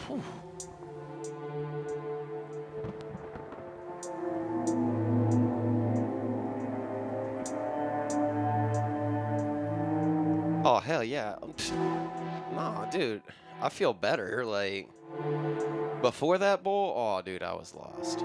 Whew. Oh, hell yeah. Nah, dude. I feel better. Like, before that bowl, oh, dude, I was lost.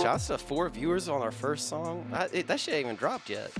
Shouts to 4 viewers on our first song. That shit ain't even dropped yet.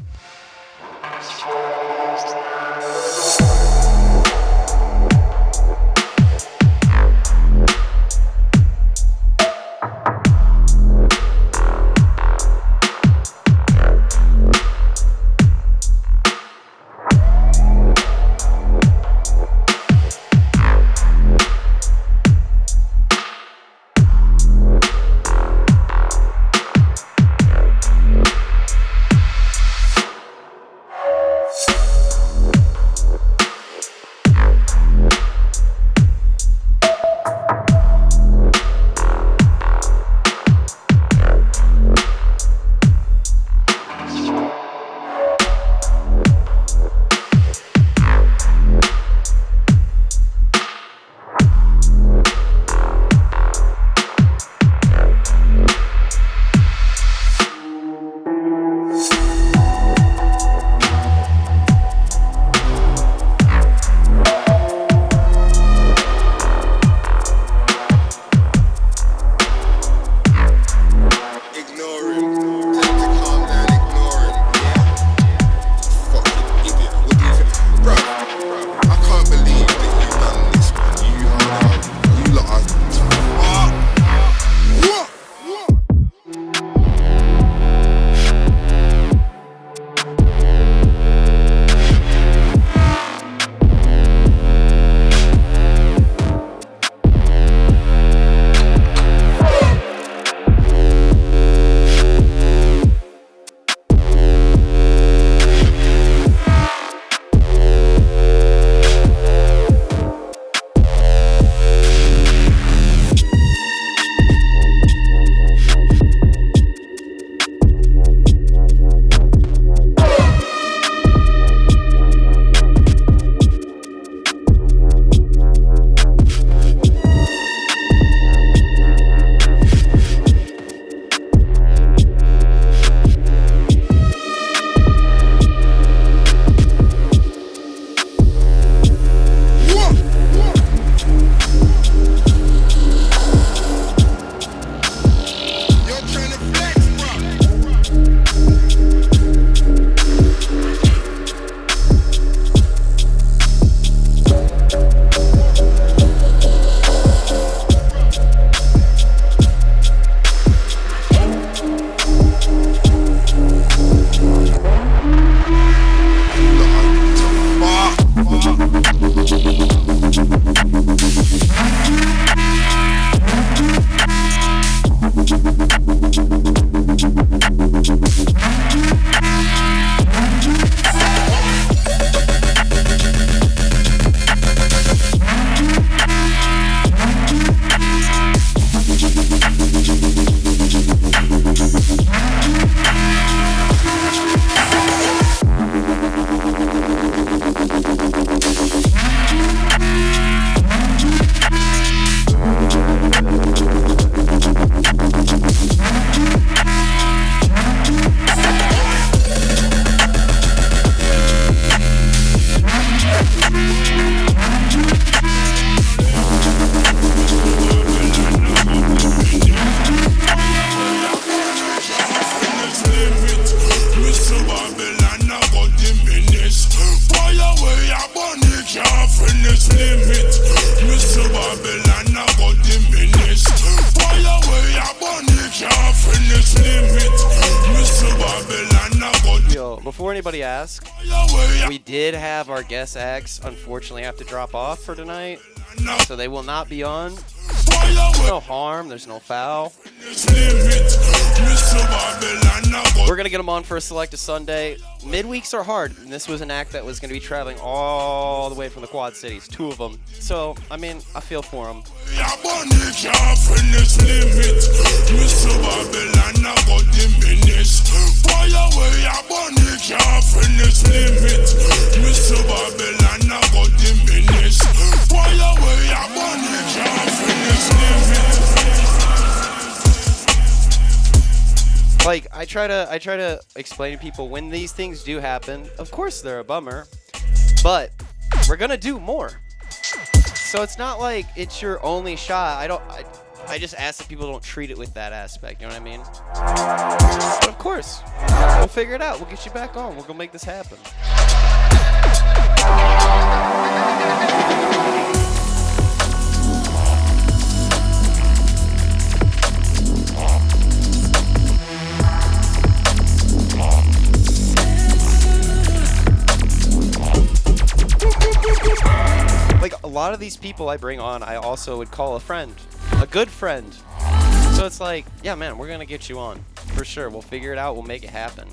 Before anybody asks, we did have our guest acts unfortunately have to drop off for tonight, so they will not be on. No harm, there's no foul. We're gonna get them on for a Select a Sunday. Midweeks are hard, and this was an act that was gonna be traveling all the way from the Quad Cities, 2 of them. So, I mean, I feel for them. Like, I try to explain to people when these things do happen, of course they're a bummer, but we're gonna do more. So it's not like it's your only shot. I just ask that people don't treat it with that aspect, you know what I mean? But of course, we'll figure it out. We'll get you back on. We're gonna make this happen. Like, a lot of these people I bring on, I also would call a friend, a good friend. So it's like, yeah, man, we're gonna get you on for sure. We'll figure it out. We'll make it happen.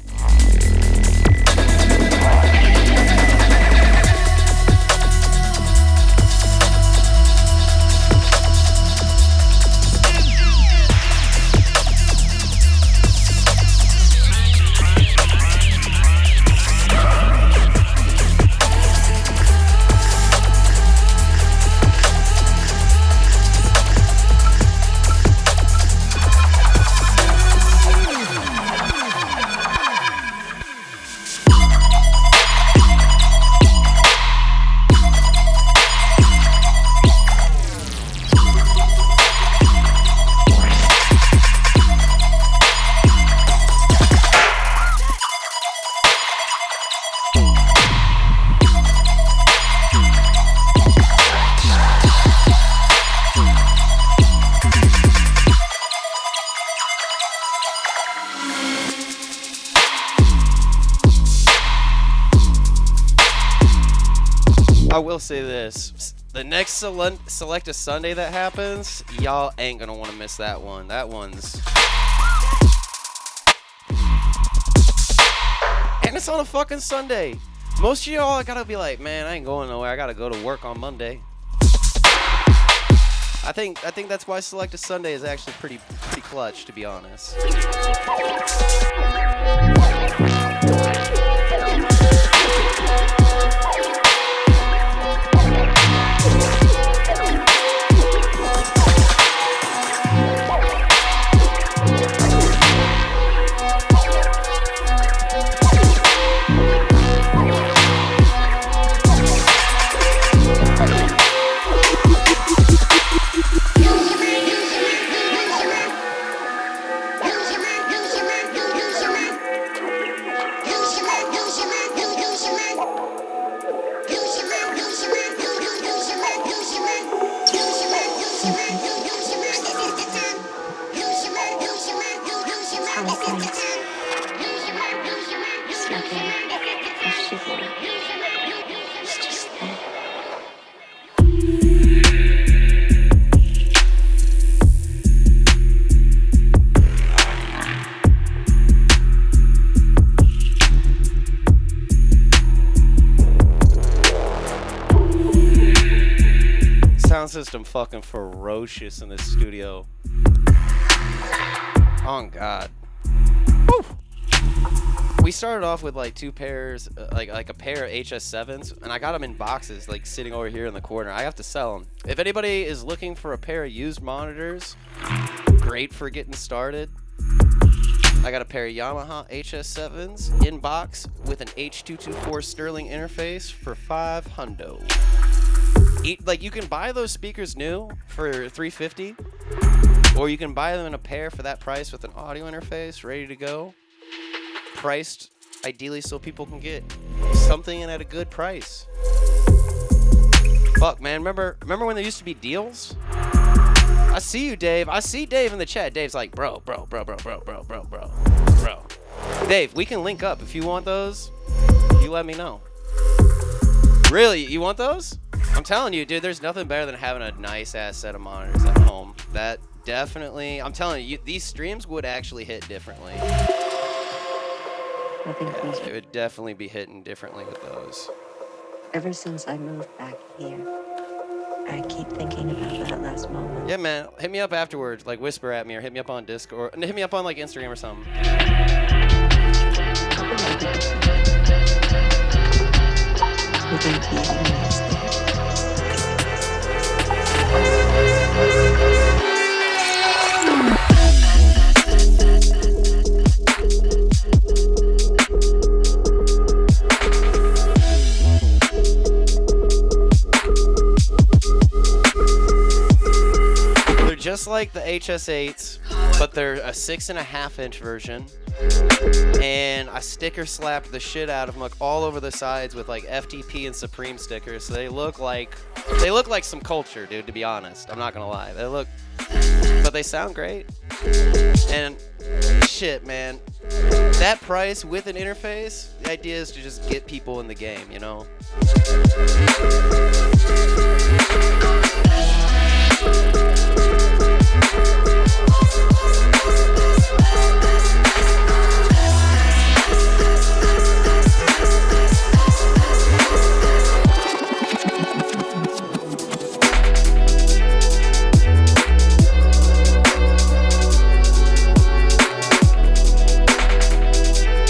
I will say this, the next Select a Sunday that happens, y'all ain't gonna want to miss that one. That one's... And it's on a fucking Sunday. Most of y'all gotta be like, man, I ain't going nowhere. I gotta go to work on Monday. I think that's why Select a Sunday is actually pretty clutch, to be honest. Sound system fucking ferocious in this studio. Oh God. Woo. We started off with like 2 pairs, like a pair of HS7s, and I got them in boxes, like sitting over here in the corner. I have to sell them. If anybody is looking for a pair of used monitors, great for getting started. I got a pair of Yamaha HS7s in box with an H.224 Sterling interface for $500. Like, you can buy those speakers new for $350, or you can buy them in a pair for that price with an audio interface ready to go, priced ideally so people can get something in at a good price. Fuck, man, remember when there used to be deals? I see you, Dave. I see Dave in the chat. Dave's like, bro. Dave, we can link up if you want those. You let me know. Really, you want those? I'm telling you, dude, there's nothing better than having a nice ass set of monitors at home. That definitely, I'm telling you, these streams would actually hit differently. Yeah, it would definitely be hitting differently with those. Ever since I moved back here, I keep thinking about that last moment. Yeah, man, hit me up afterwards, like whisper at me, or hit me up on Discord, or hit me up on like Instagram or something. They're just like the HS8s, but they're a 6.5-inch version. And I sticker slapped the shit out of them like all over the sides with like FTP and Supreme stickers. So they look like some culture, dude, to be honest. I'm not gonna lie. But they sound great. And shit, man, that price with an interface, the idea is to just get people in the game, you know?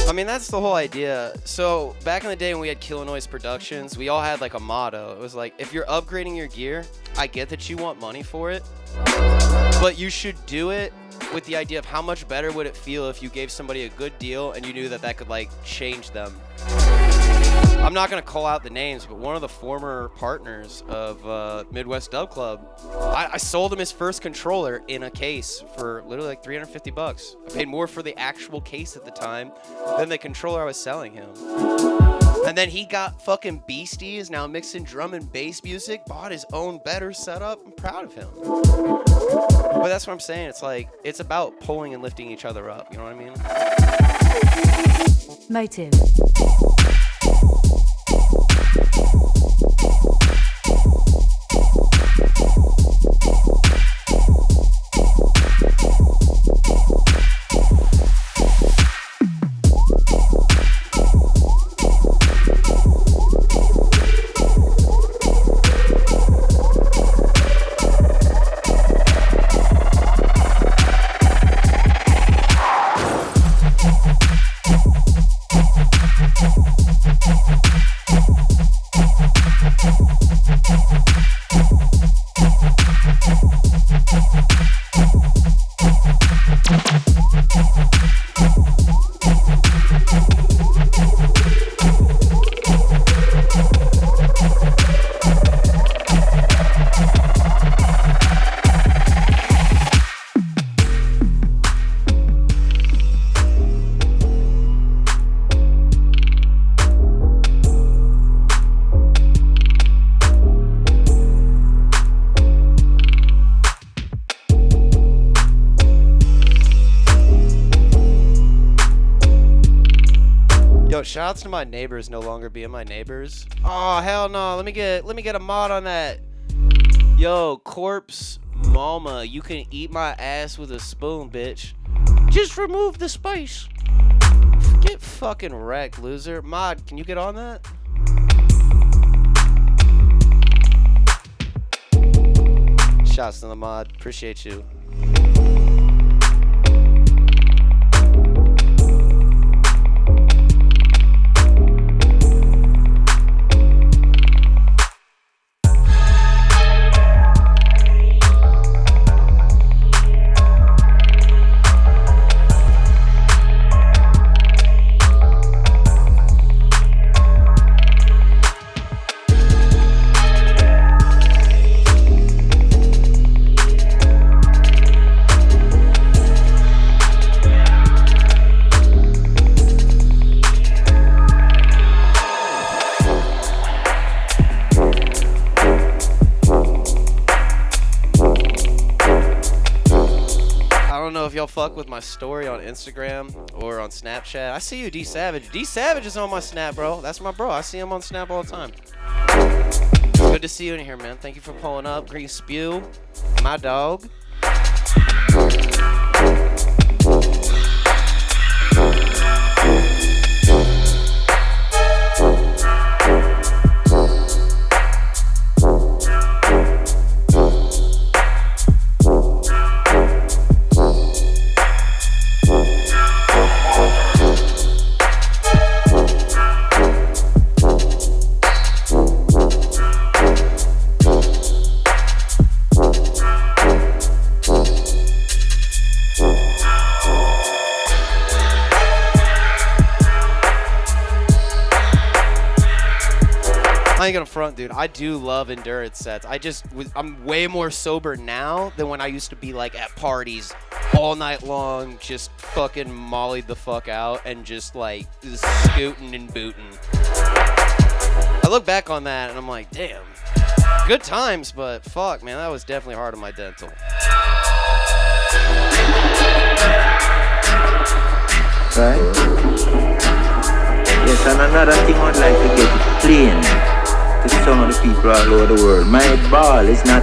I mean, that's the whole idea. So back in the day when we had Killer Noise Productions, we all had like a motto. It was like, if you're upgrading your gear, I get that you want money for it, but you should do it with the idea of how much better would it feel if you gave somebody a good deal and you knew that that could like change them. I'm not going to call out the names, but one of the former partners of Midwest DubClub, I sold him his first controller in a case for literally like $350. I paid more for the actual case at the time than the controller I was selling him. And then he got fucking beasties, now mixing drum and bass music, bought his own better setup. I'm proud of him. But that's what I'm saying. It's like, it's about pulling and lifting each other up. You know what I mean? Motive. Shouts to my neighbors no longer being my neighbors. Oh hell no! Let me get a mod on that. Yo, Corpse Mama, you can eat my ass with a spoon, bitch. Just remove the spice. Get fucking wrecked, loser. Mod, can you get on that? Shouts to the mod. Appreciate you. If y'all fuck with my story on Instagram or on Snapchat, I see you, D Savage. D Savage is on my Snap, bro. That's my bro. I see him on Snap all the time. Good to see you in here, man. Thank you for pulling up. Green Spew, my dog. I ain't gonna front, dude. I do love endurance sets. I'm way more sober now than when I used to be like at parties all night long, just fucking mollied the fuck out and just like scooting and booting. I look back on that and I'm like, damn, good times, but fuck, man, that was definitely hard on my dental. Right? Yes, and another thing I'd like to get it plain to some of the people all over the world. My ball is not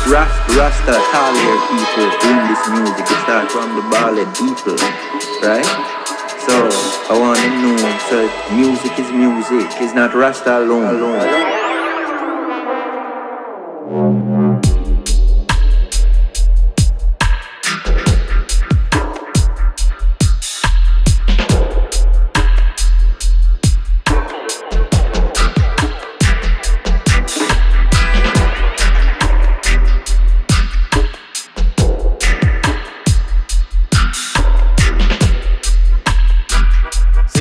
Rasta Talia people doing this music. It starts from the ballad people, right? So I want to know, so music is music. It's not Rasta alone.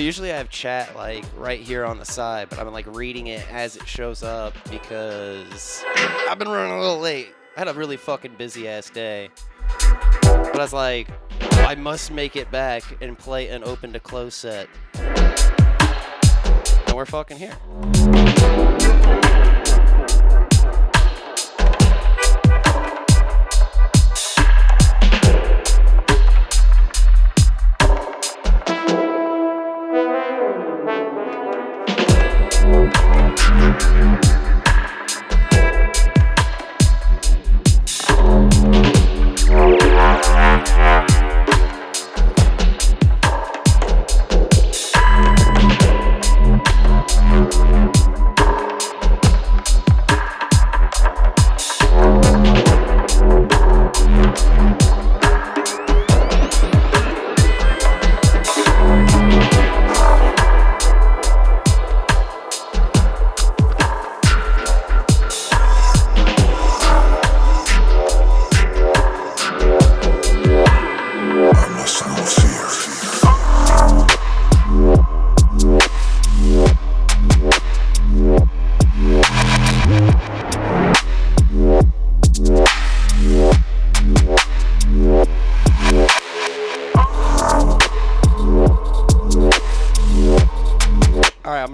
Usually I have chat like right here on the side, but I've been like reading it as it shows up because I've been running a little late. I had a really fucking busy ass day, but I was like, I must make it back and play an Open2Close set, and we're fucking here.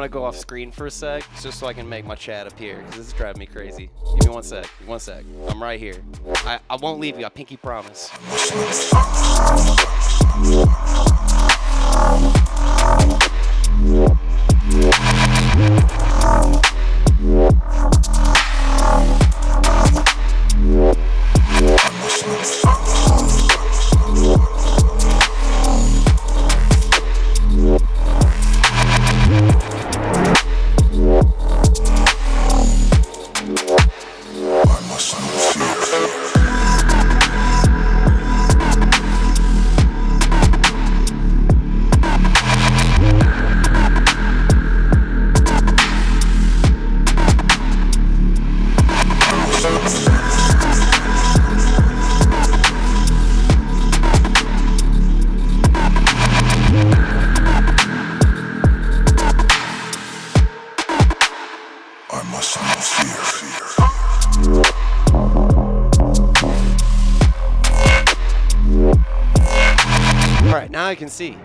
Go off screen for a sec just so I can make my chat appear because this is driving me crazy. Give me 1 sec. 1 sec. I'm right here. I won't leave you. I pinky promise. Now I can see.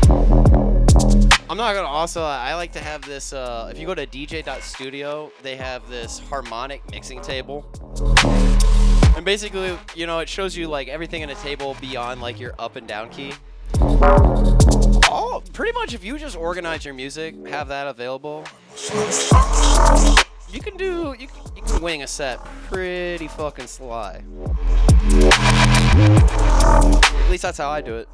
I'm not gonna also, I like to have this, if you go to dj.studio, they have this harmonic mixing table. And basically, you know, it shows you like everything in a table beyond like your up and down key. Pretty much if you just organize your music, have that available, You can wing a set pretty fucking sly. At least that's how I do it.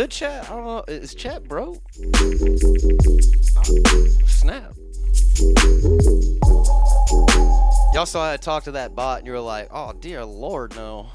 Chat? I don't know. Is chat broke? Snap. Y'all saw I talked to that bot and you were like, oh dear Lord, no.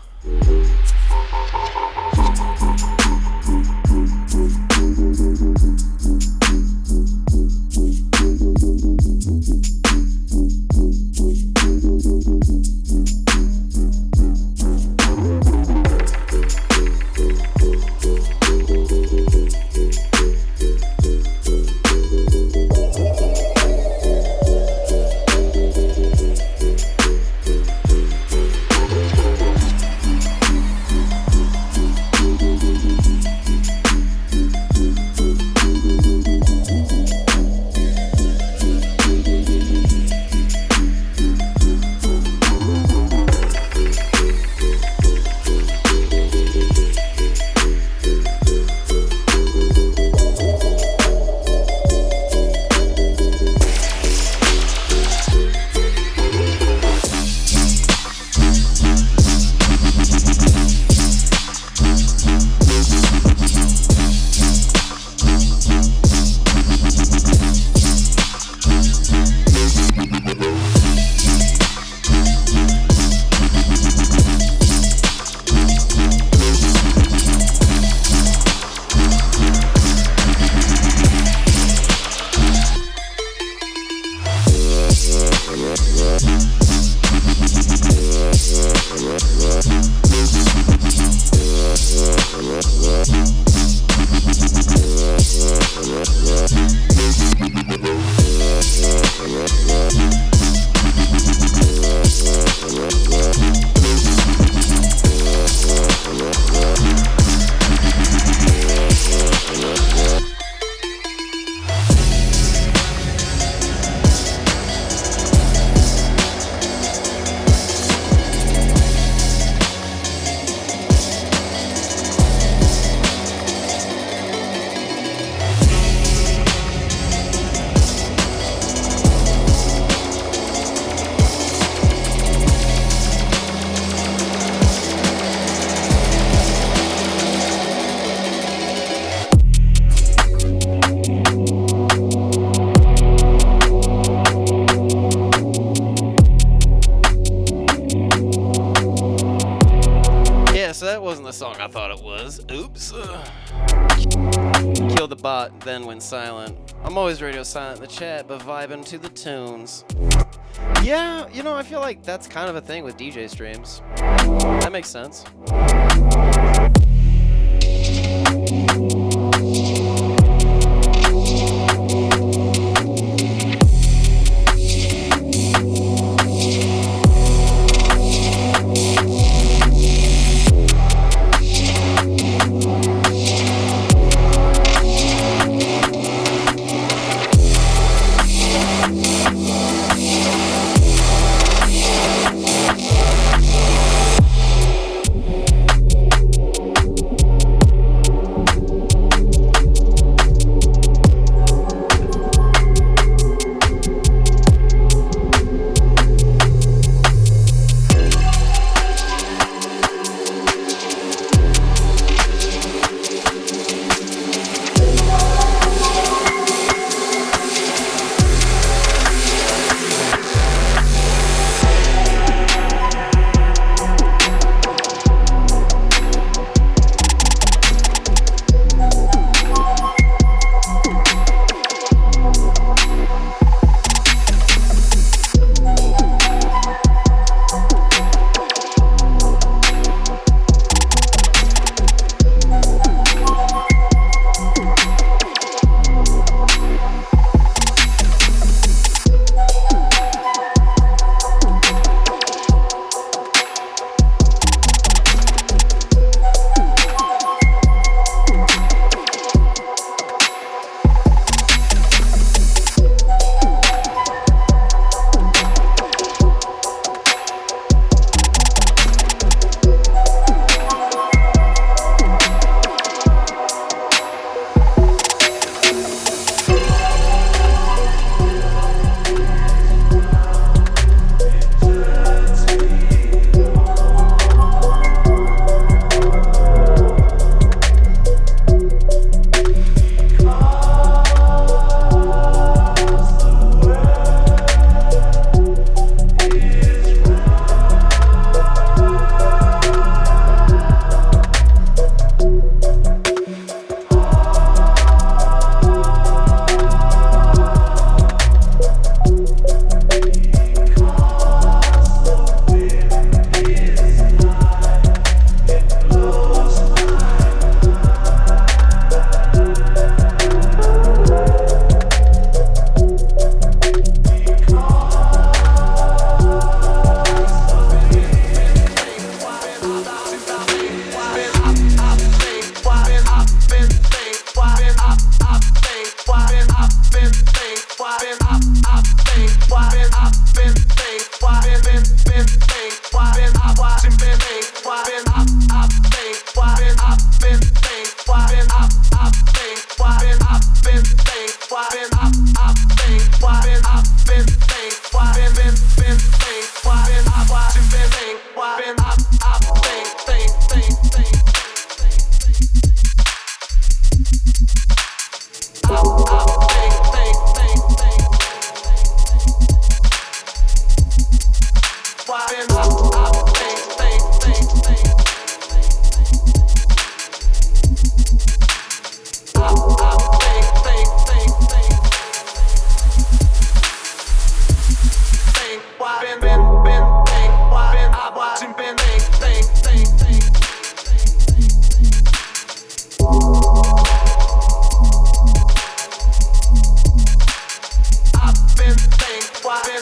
the song I thought it was. Oops. Kill the bot, then went silent. I'm always radio silent in the chat, but vibing to the tunes. Yeah, you know, I feel like that's kind of a thing with DJ streams. That makes sense.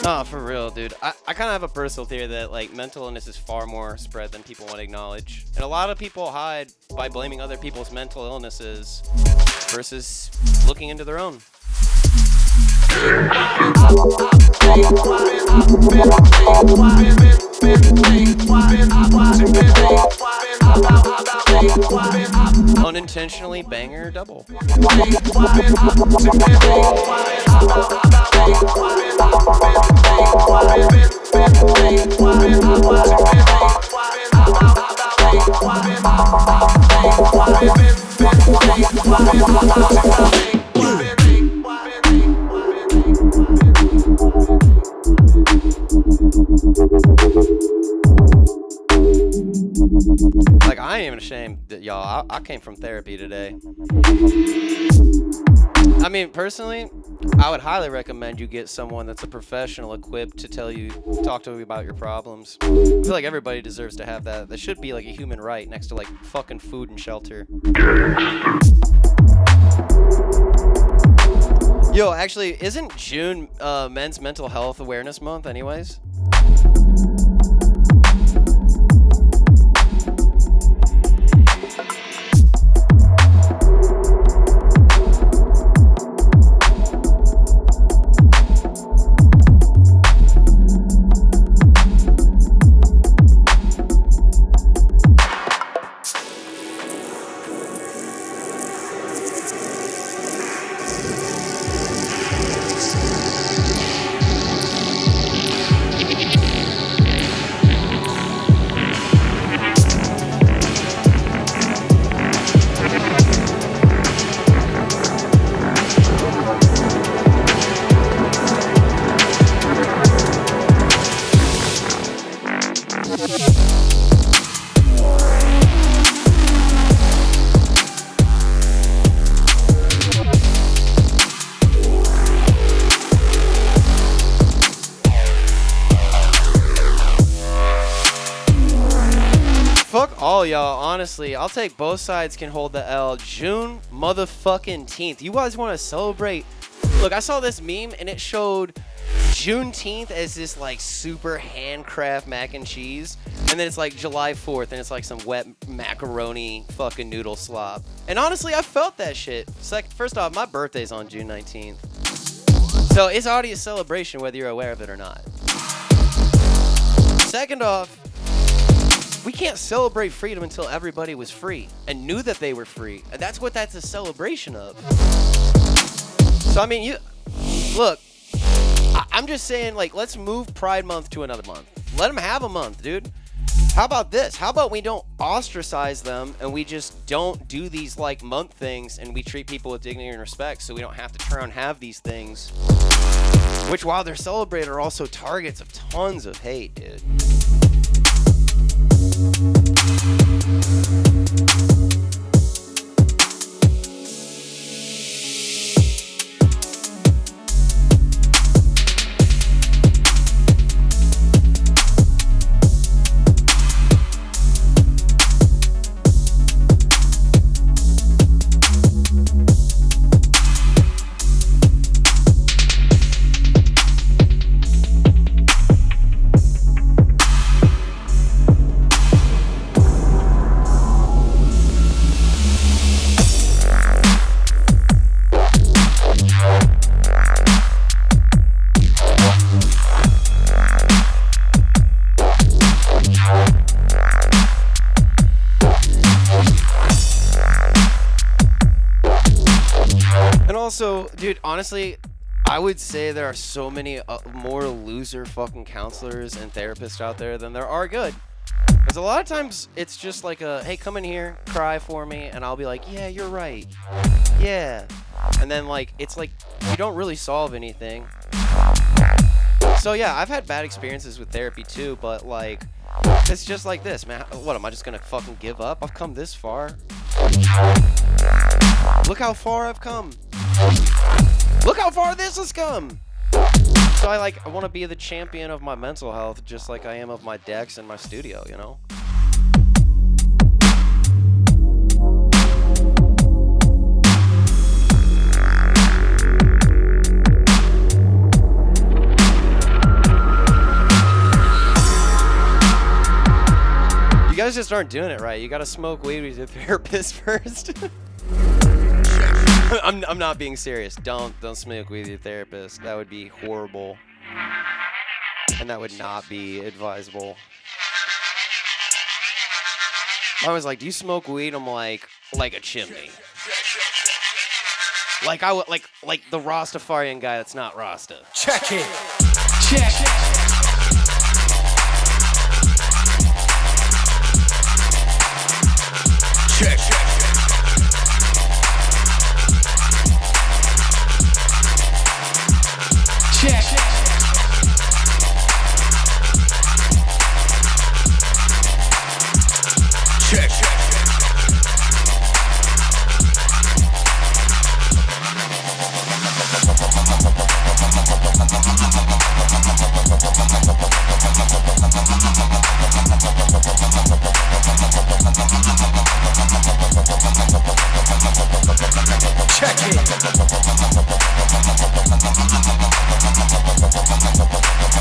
Oh, for real, dude. I kind of have a personal theory that like mental illness is far more spread than people want to acknowledge. And a lot of people hide by blaming other people's mental illnesses versus looking into their own. Unintentionally banger double. Like, I I ain't even ashamed that y'all. I came from therapy today. I mean, personally, I would highly recommend you get someone that's a professional equipped to talk to you about your problems. I feel like everybody deserves to have that. That should be like a human right next to like fucking food and shelter. Yo, actually, isn't June Men's Mental Health Awareness Month anyways? All y'all, honestly, I'll take both sides can hold the L. June motherfucking 10th. You guys want to celebrate? Look, I saw this meme and it showed Juneteenth as this like super handcraft mac and cheese, and then it's like July 4th and it's like some wet macaroni fucking noodle slop. And honestly, I felt that shit. First off, my birthday's on June 19th, so it's already a celebration whether you're aware of it or not. Second off, we can't celebrate freedom until everybody was free and knew that they were free. And that's what that's a celebration of. So, I mean, look, I'm just saying, like, let's move Pride Month to another month. Let them have a month, dude. How about this? How about we don't ostracize them and we just don't do these, like, month things and we treat people with dignity and respect so we don't have to turn around and have these things, which, while they're celebrated, are also targets of tons of hate, dude. Also, dude, honestly, I would say there are so many more loser fucking counselors and therapists out there than there are good. Because a lot of times it's just like hey, come in here, cry for me, and I'll be like, yeah, you're right. Yeah. And then, like, it's like you don't really solve anything. So, yeah, I've had bad experiences with therapy too, but, like, it's just like this, man. What, am I just going to fucking give up? I've come this far. Look how far I've come. Look how far this has come. So I want to be the champion of my mental health just like I am of my decks and my studio, you know? You guys just aren't doing it right. You gotta smoke weed with your therapist first. I'm not being serious. Don't smoke weed with your therapist. That would be horrible. And that would not be advisable. I was like, do you smoke weed? I'm like a chimney. Like the Rastafarian guy that's not Rasta. Check it. Check. Check. Check.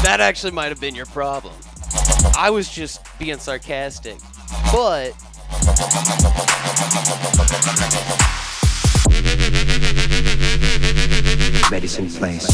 That actually might have been your problem. I was just being sarcastic, but Medicine place.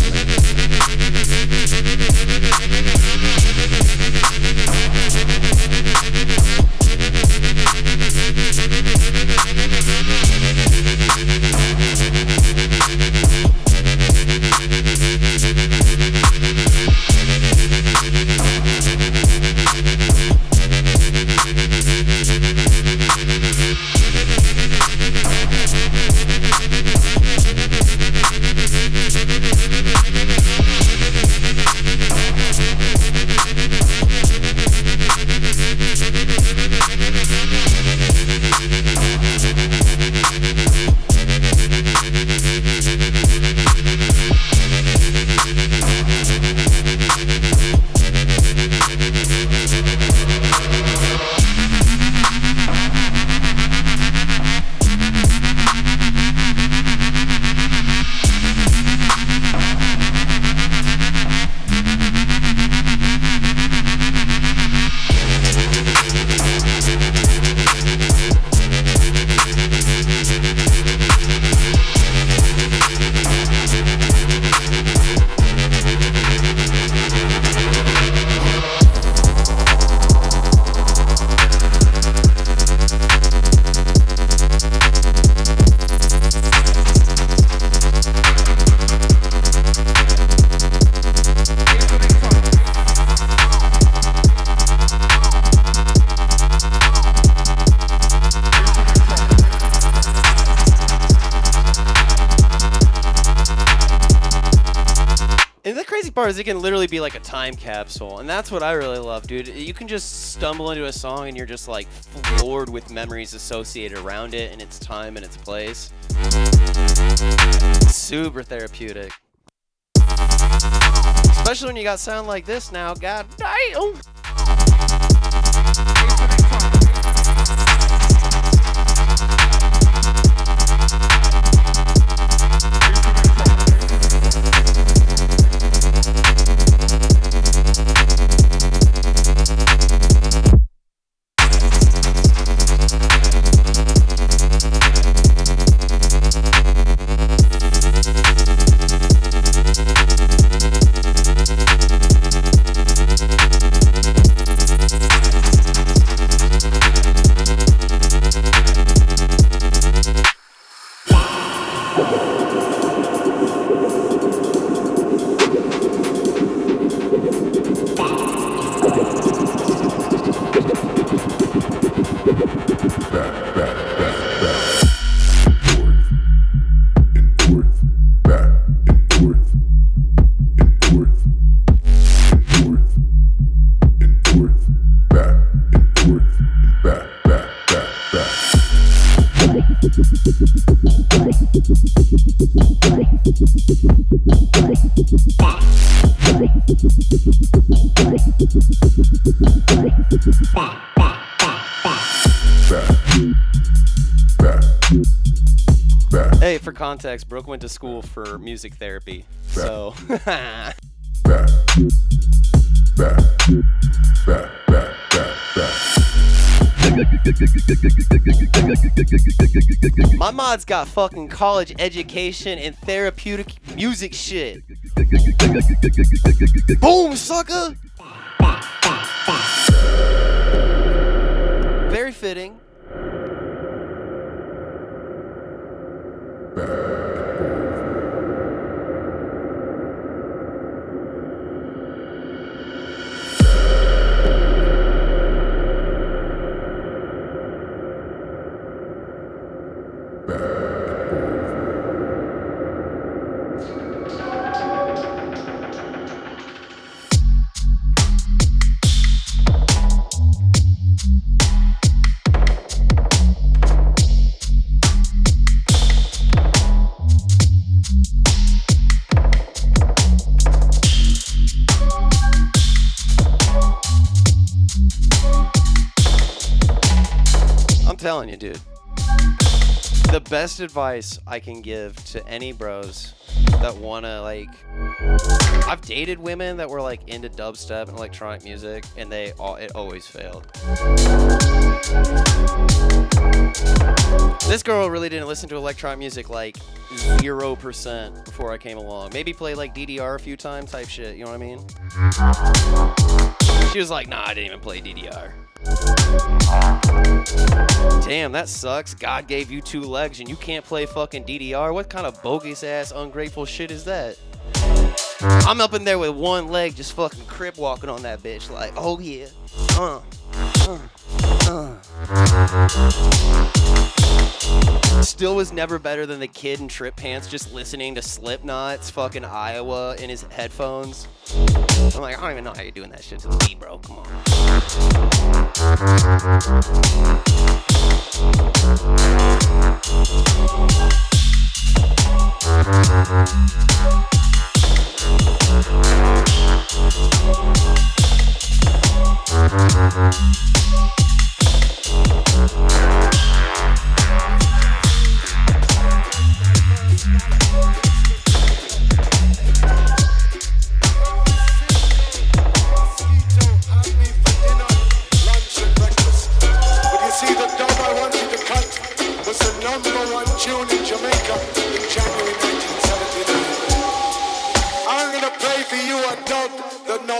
Part is it can literally be like a time capsule, and that's what I really love, dude. You can just stumble into a song and you're just like floored with memories associated around it and its time and its place. Super therapeutic, especially when you got sound like this now. God damn. Hey, for context, Brooke went to school for music therapy, so. My mod's got fucking college education and therapeutic music shit. Boom, sucker! Very fitting. I'm telling you, dude. The best advice I can give to any bros that wanna like, I've dated women that were like into dubstep and electronic music, and it always failed. This girl really didn't listen to electronic music like 0% before I came along. Maybe play like DDR a few times type shit, you know what I mean? She was like, nah, I didn't even play DDR. Damn, that sucks. God gave you 2 legs and you can't play fucking DDR? What kind of bogus ass ungrateful shit is that? I'm up in there with 1 leg just fucking crip walking on that bitch like, oh yeah. Still was never better than the kid in Trip Pants just listening to Slipknot's fucking Iowa in his headphones. I'm like, I don't even know how you're doing that shit to the beat, bro. Come on.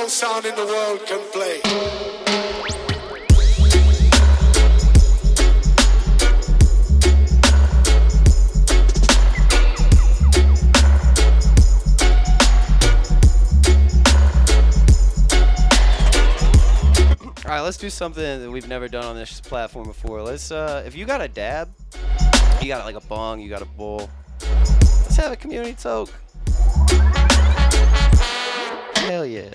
Sound in the world can play. All right, let's do something that we've never done on this platform before. Let's, if you got a dab, you got like a bong, you got a bowl, let's have a community talk. Hell yeah.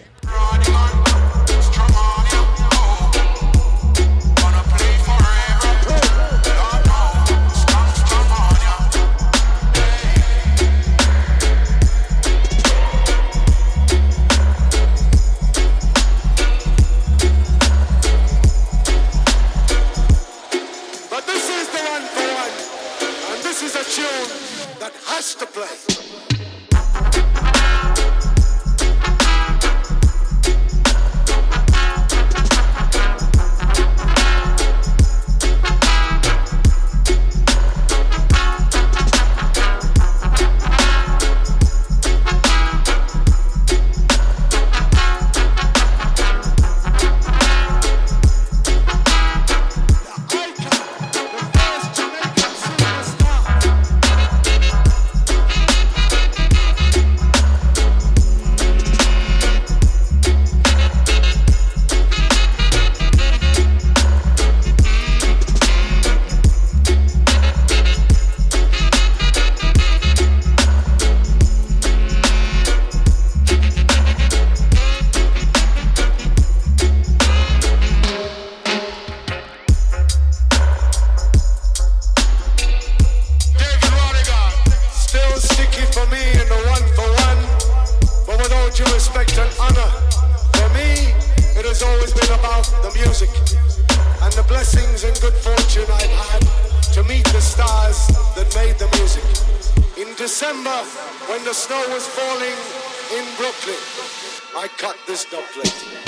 But this is the one for one, and this is a tune that has to play. December, when the snow was falling in Brooklyn, I cut this dub plate.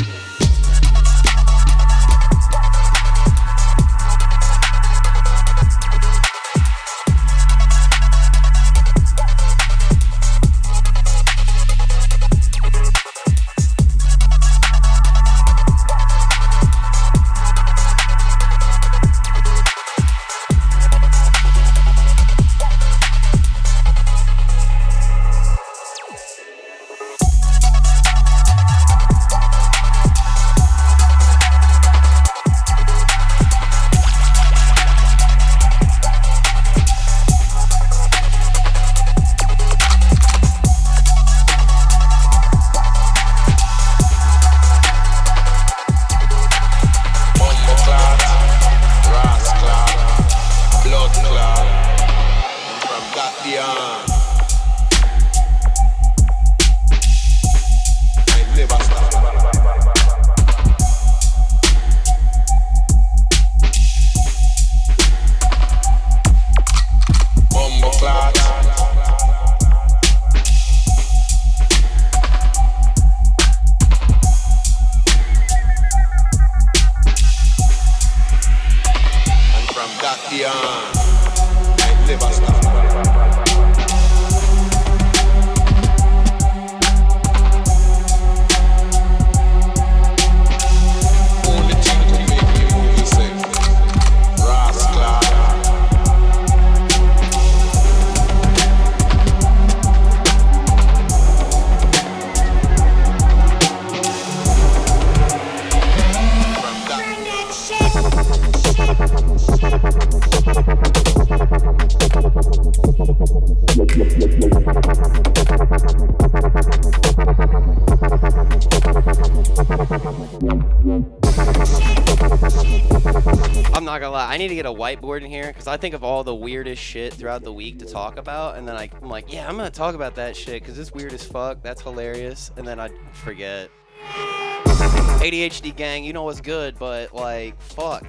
beyond. Never stop. Only thing to make me move is rascal. I'm not gonna lie, I need to get a whiteboard in here because I think of all the weirdest shit throughout the week to talk about, and then I'm like, yeah, I'm gonna talk about that shit because it's weird as fuck. That's hilarious, and then I forget. ADHD gang, you know what's good, but like, fuck.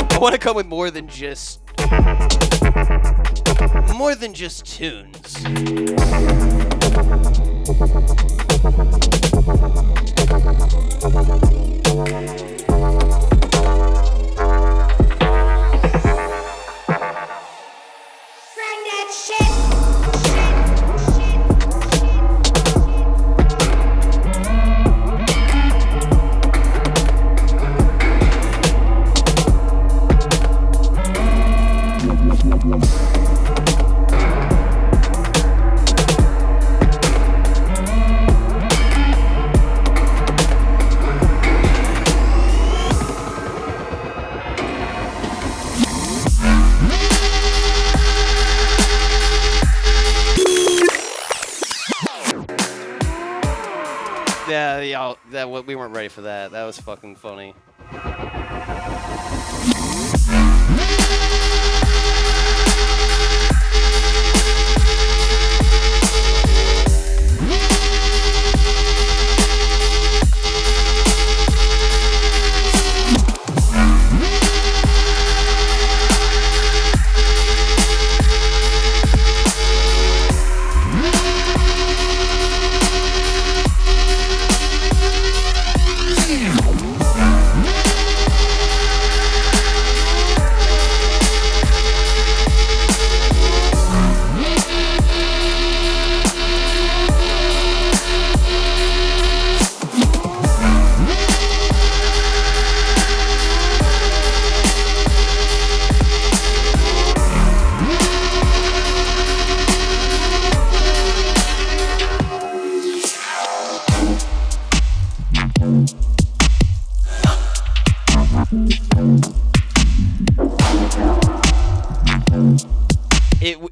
I want to come with more than just tunes. Yeah, y'all, we weren't ready for that. That was fucking funny.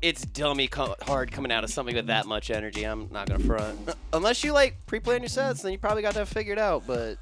It's dummy hard coming out of something with that much energy. I'm not gonna front. Unless you like pre-plan your sets, then you probably got that figured out. But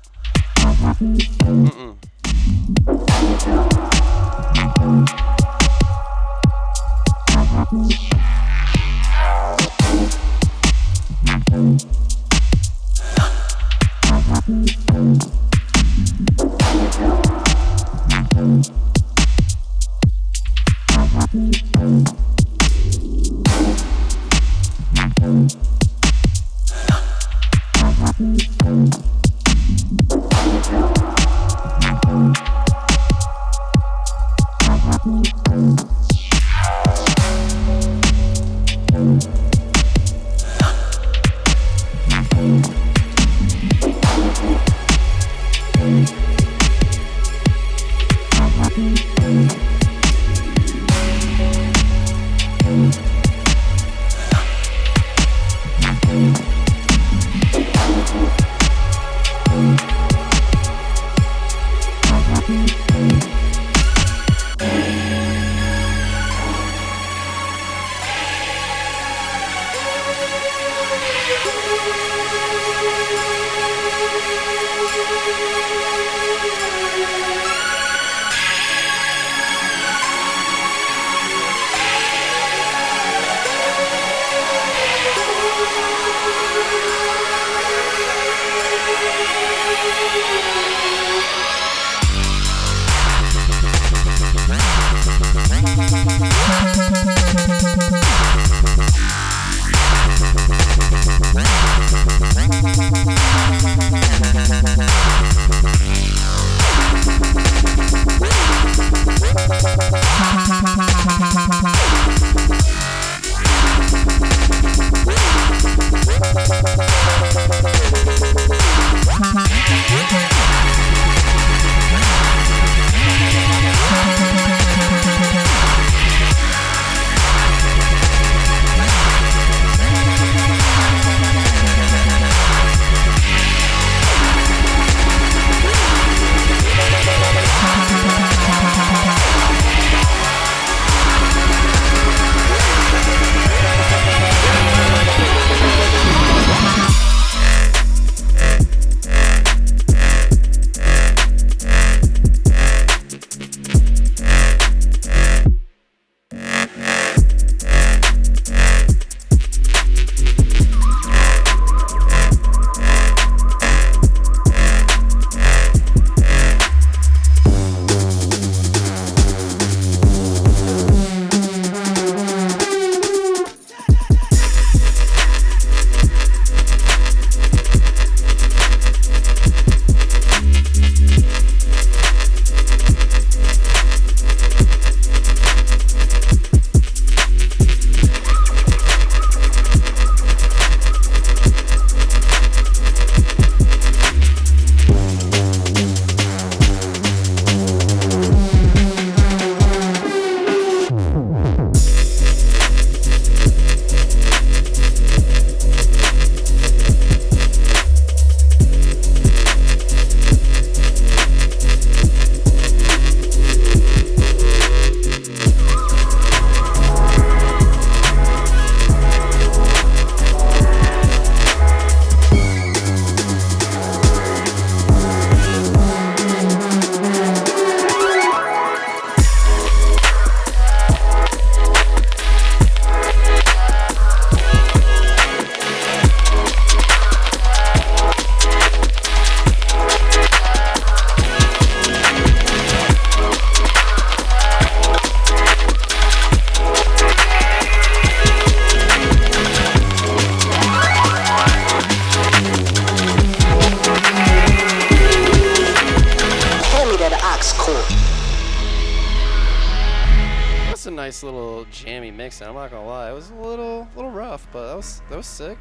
nice little jammy mix. I'm not gonna lie, it was a little rough, but that was sick.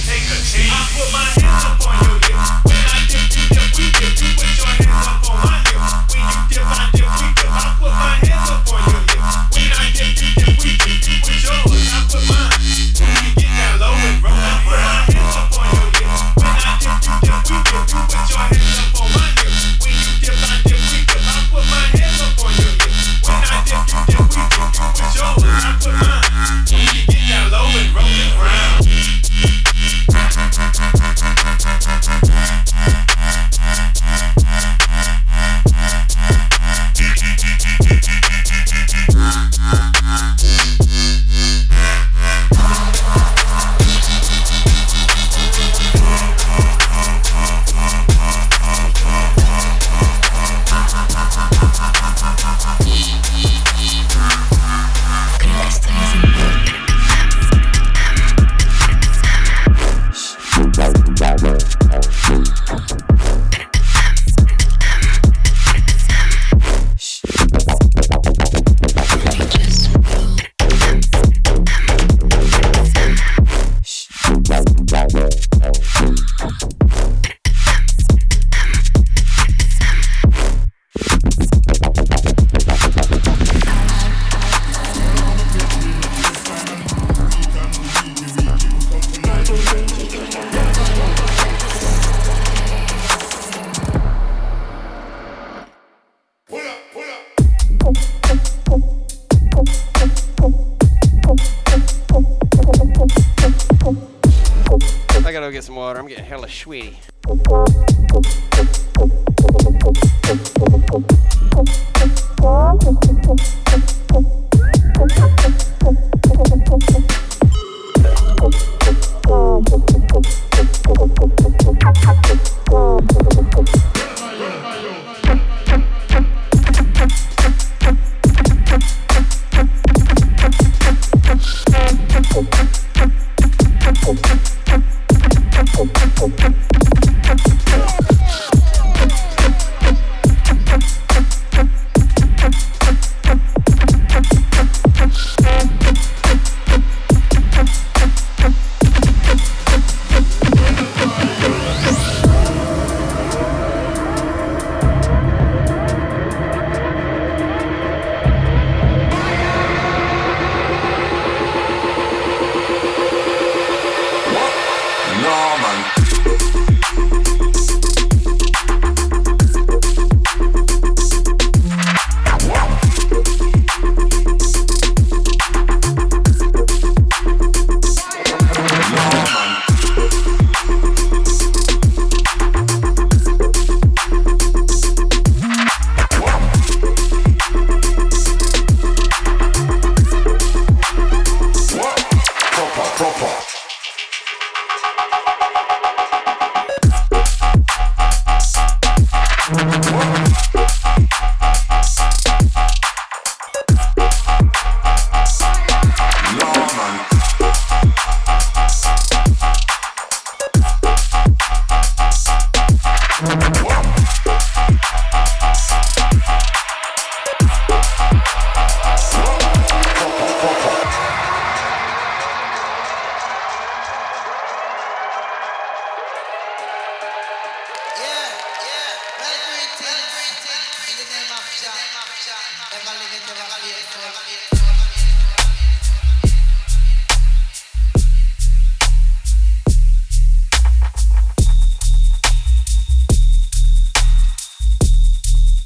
Take a chance. I put my hands up on your hips. When I dip, you dip, we dip. You put your hands up on my hips. When you dip, I dip, we dip. I put my hands up on your hips. When I dip, you dip, we dip. You put yours, I put mine. When you get down low and roll, I put my hands up on your hips. When I dip, you dip, we dip. You put your hands up on my hips. When you dip, I dip, we dip. I put my hands up on your hips. When I dip, you dip, we dip. You put yours, I put mine. When you get down low and roll and round. I gotta go get some water. I'm getting hella sweaty.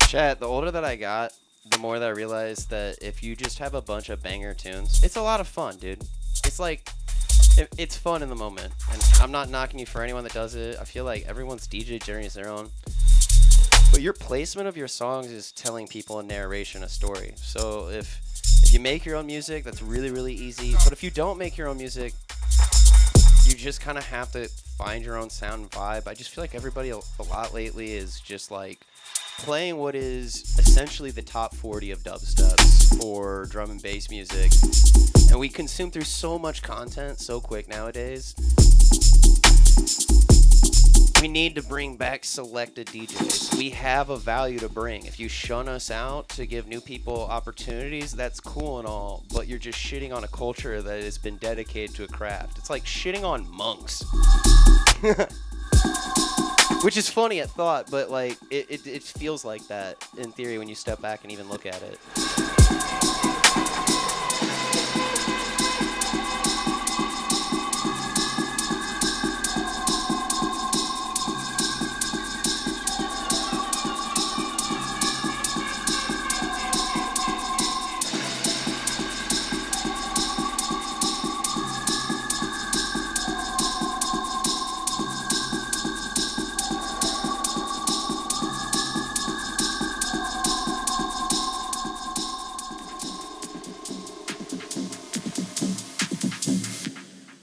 Chat, the older that I got, the more that I realized that if you just have a bunch of banger tunes, it's a lot of fun, dude. It's like, it's fun in the moment. And I'm not knocking you for anyone that does it. I feel like everyone's DJ journey is their own. But your placement of your songs is telling people a narration, a story. So if you make your own music, that's really, really easy. But if you don't make your own music, you just kind of have to find your own sound and vibe. I just feel like everybody a lot lately is just like playing what is essentially the top 40 of dubsteps or drum and bass music. And we consume through so much content so quick nowadays. We need to bring back selected DJs. We have a value to bring. If you shun us out to give new people opportunities, that's cool and all, but you're just shitting on a culture that has been dedicated to a craft. It's like shitting on monks. Which is funny at thought, but like it feels like that in theory when you step back and even look at it.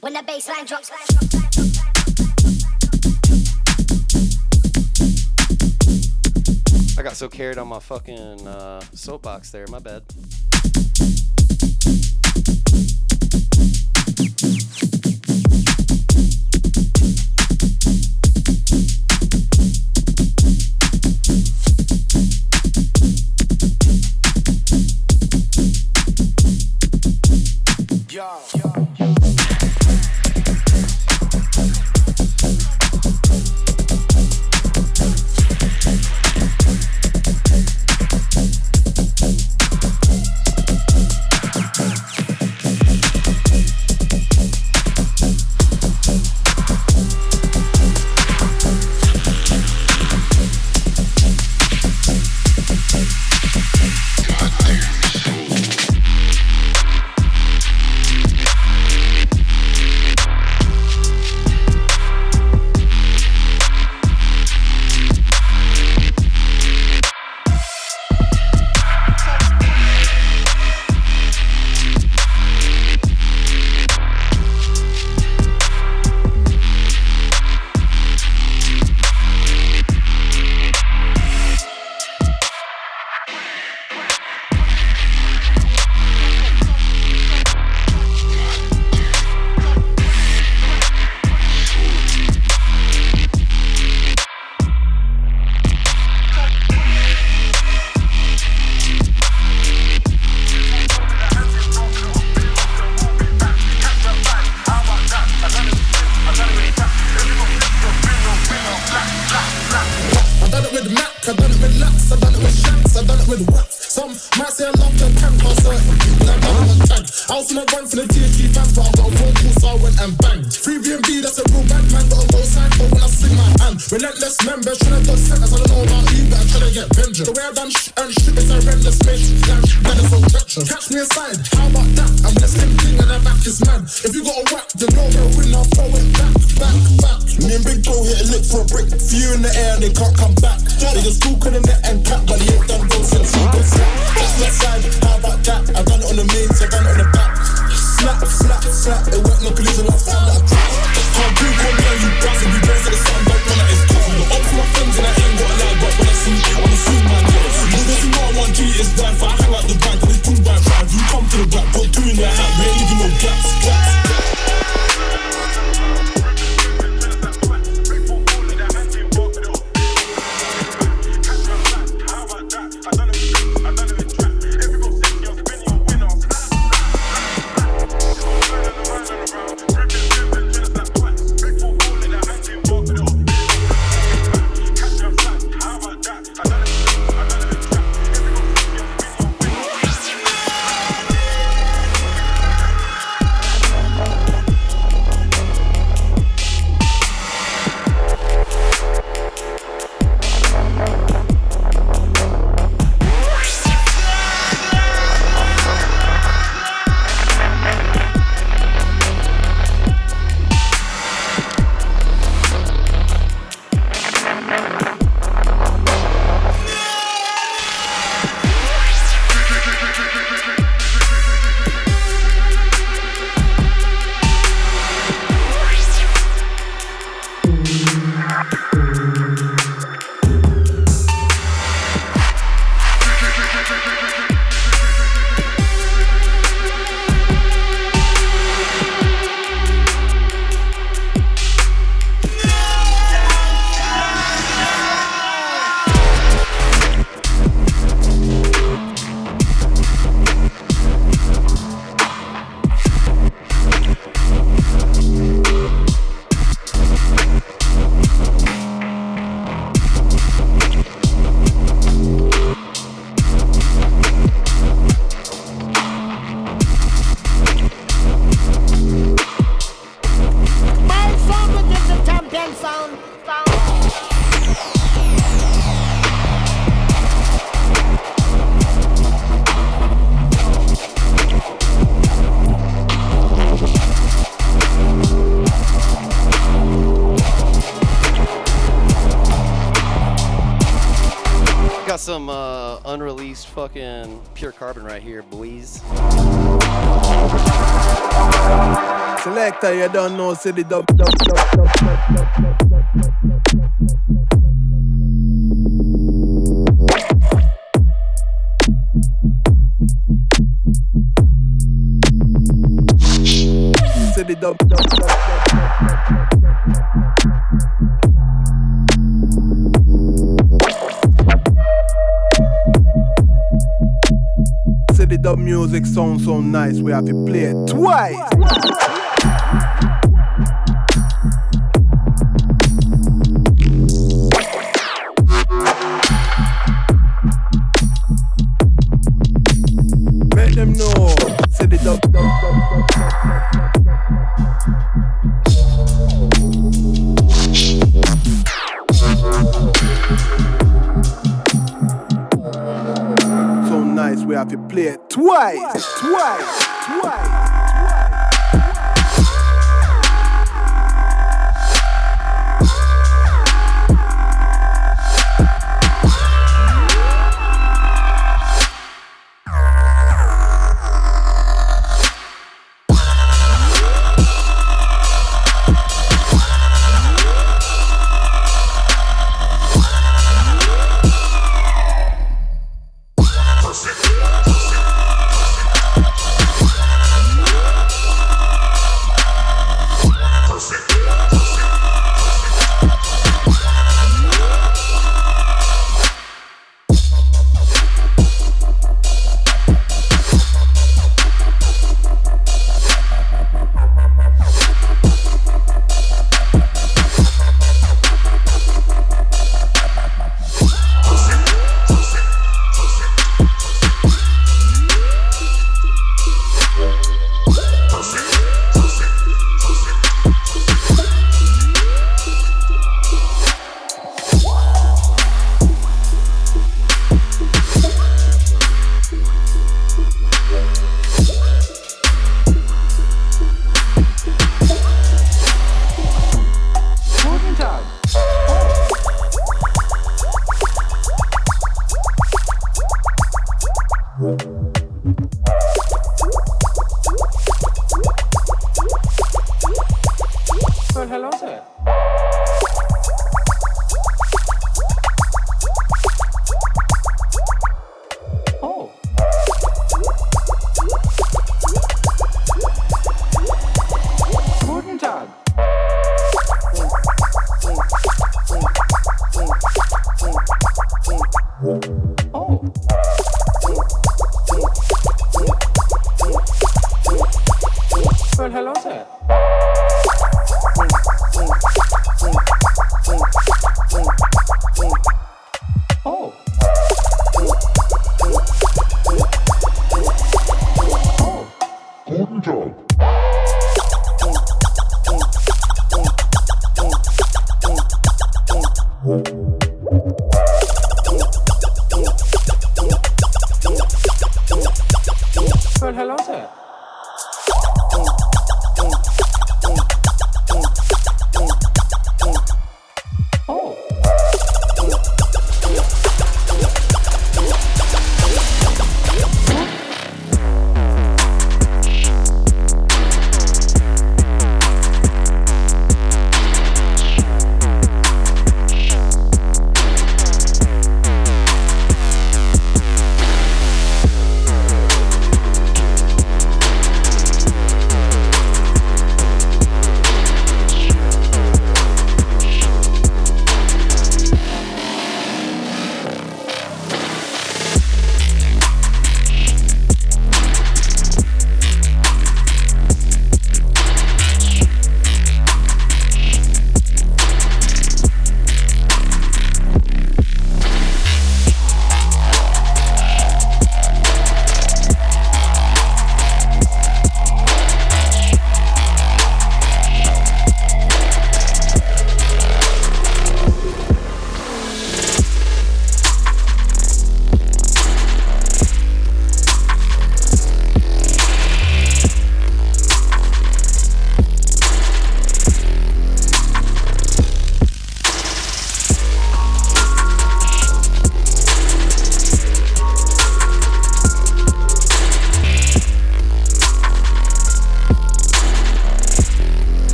When the bassline drops. I got so carried on my fucking soapbox there, my bad. some unreleased fucking pure carbon right here, boys. Selector, you don't know, say the dub. Say the dub. Say the dub music sounds so nice, we have to play it twice. Let them know. Say the dub. So nice, we have to play it twice.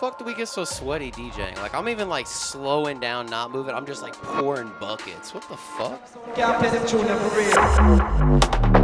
fuck do we get so sweaty DJing? Like, I'm even like slowing down, not moving. I'm just like pouring buckets. What the fuck? Can't play the tune for real.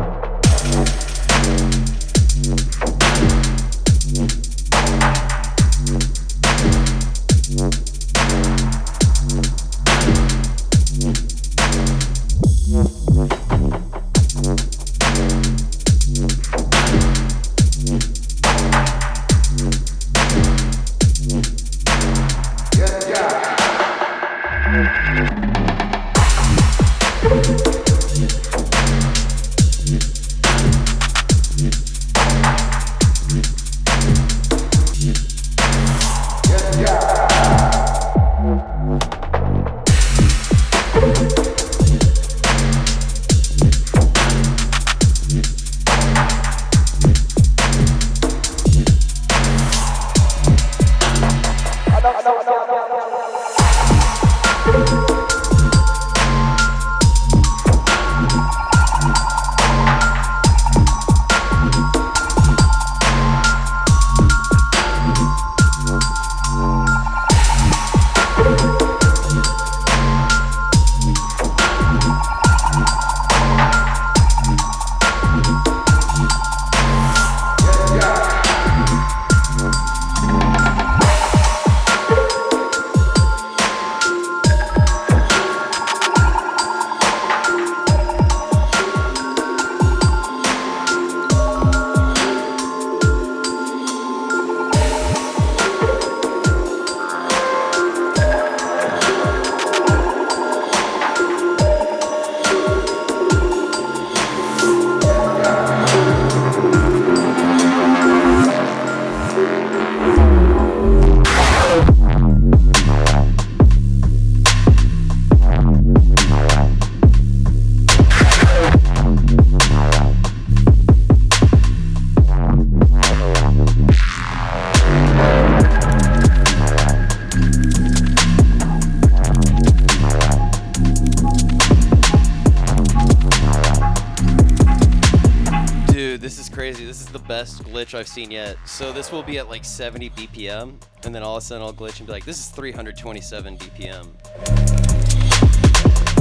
Best glitch I've seen yet. So this will be at like 70 BPM, and then all of a sudden I'll glitch and be like, this is 327 BPM.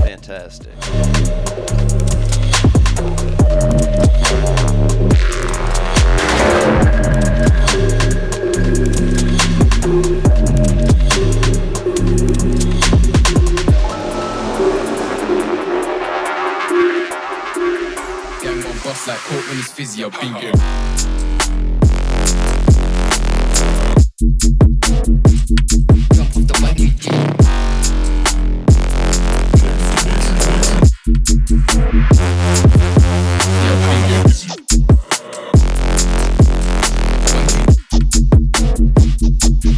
Fantastic. Gang on boss like Colt when it's physio, bingo. Jump off the bike,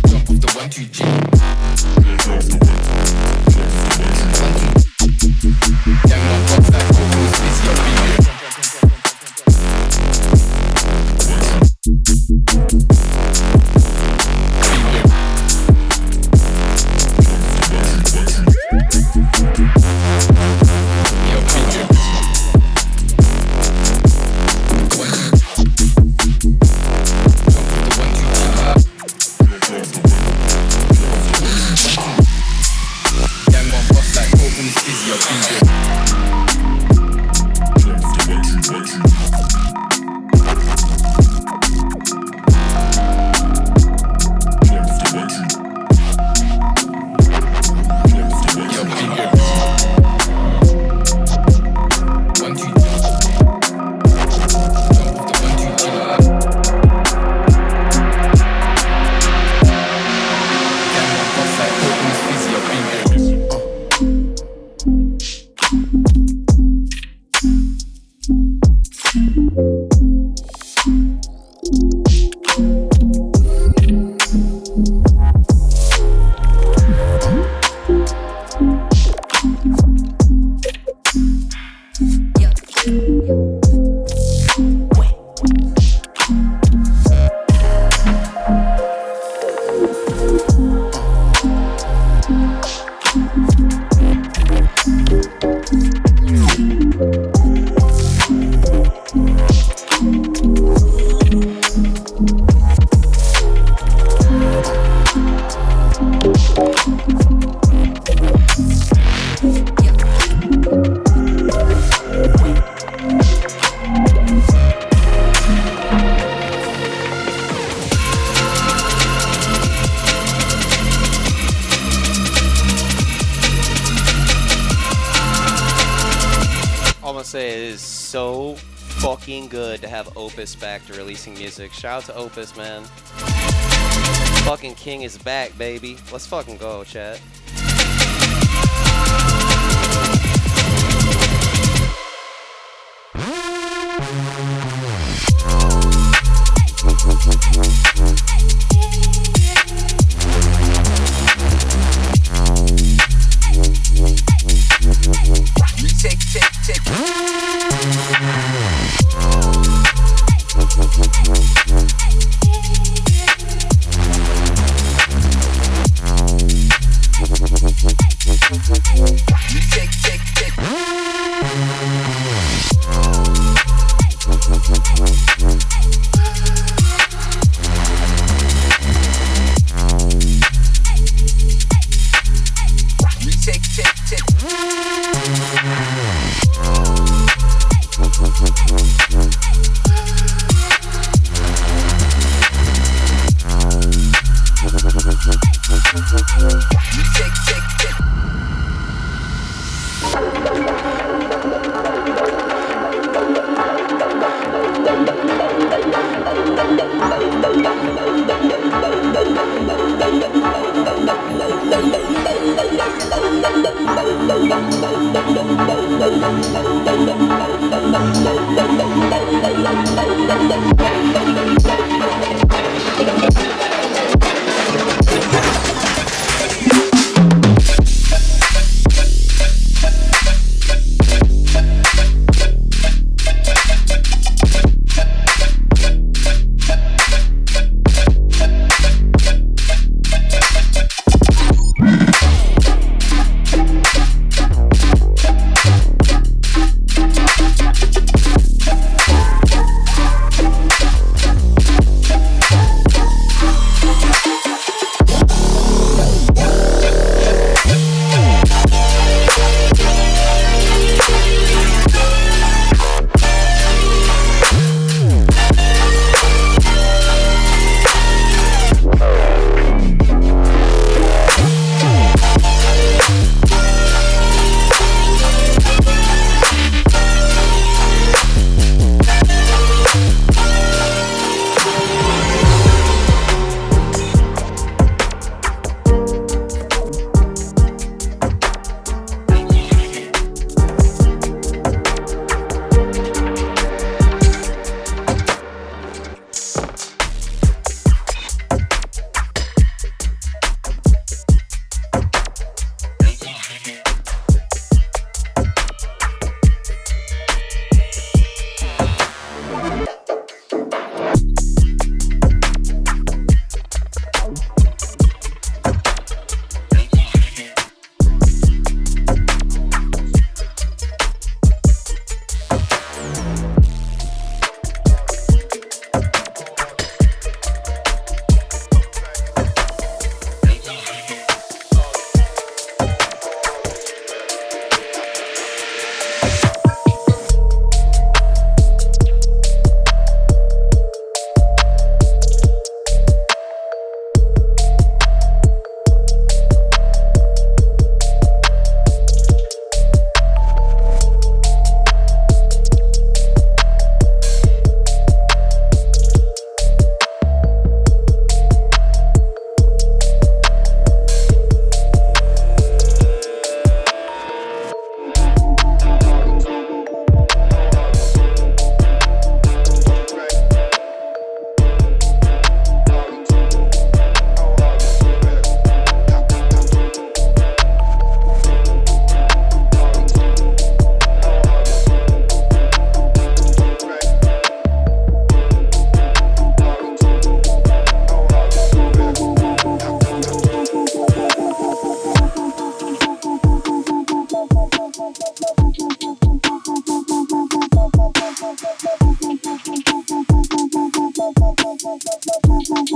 jump off the 1-2G. Gang on boss like Colt when it's physio, bingo. say it is so fucking good to have Opus back to releasing music. Shout out to Opus, man. Fucking King is back, baby. Let's fucking go, chat.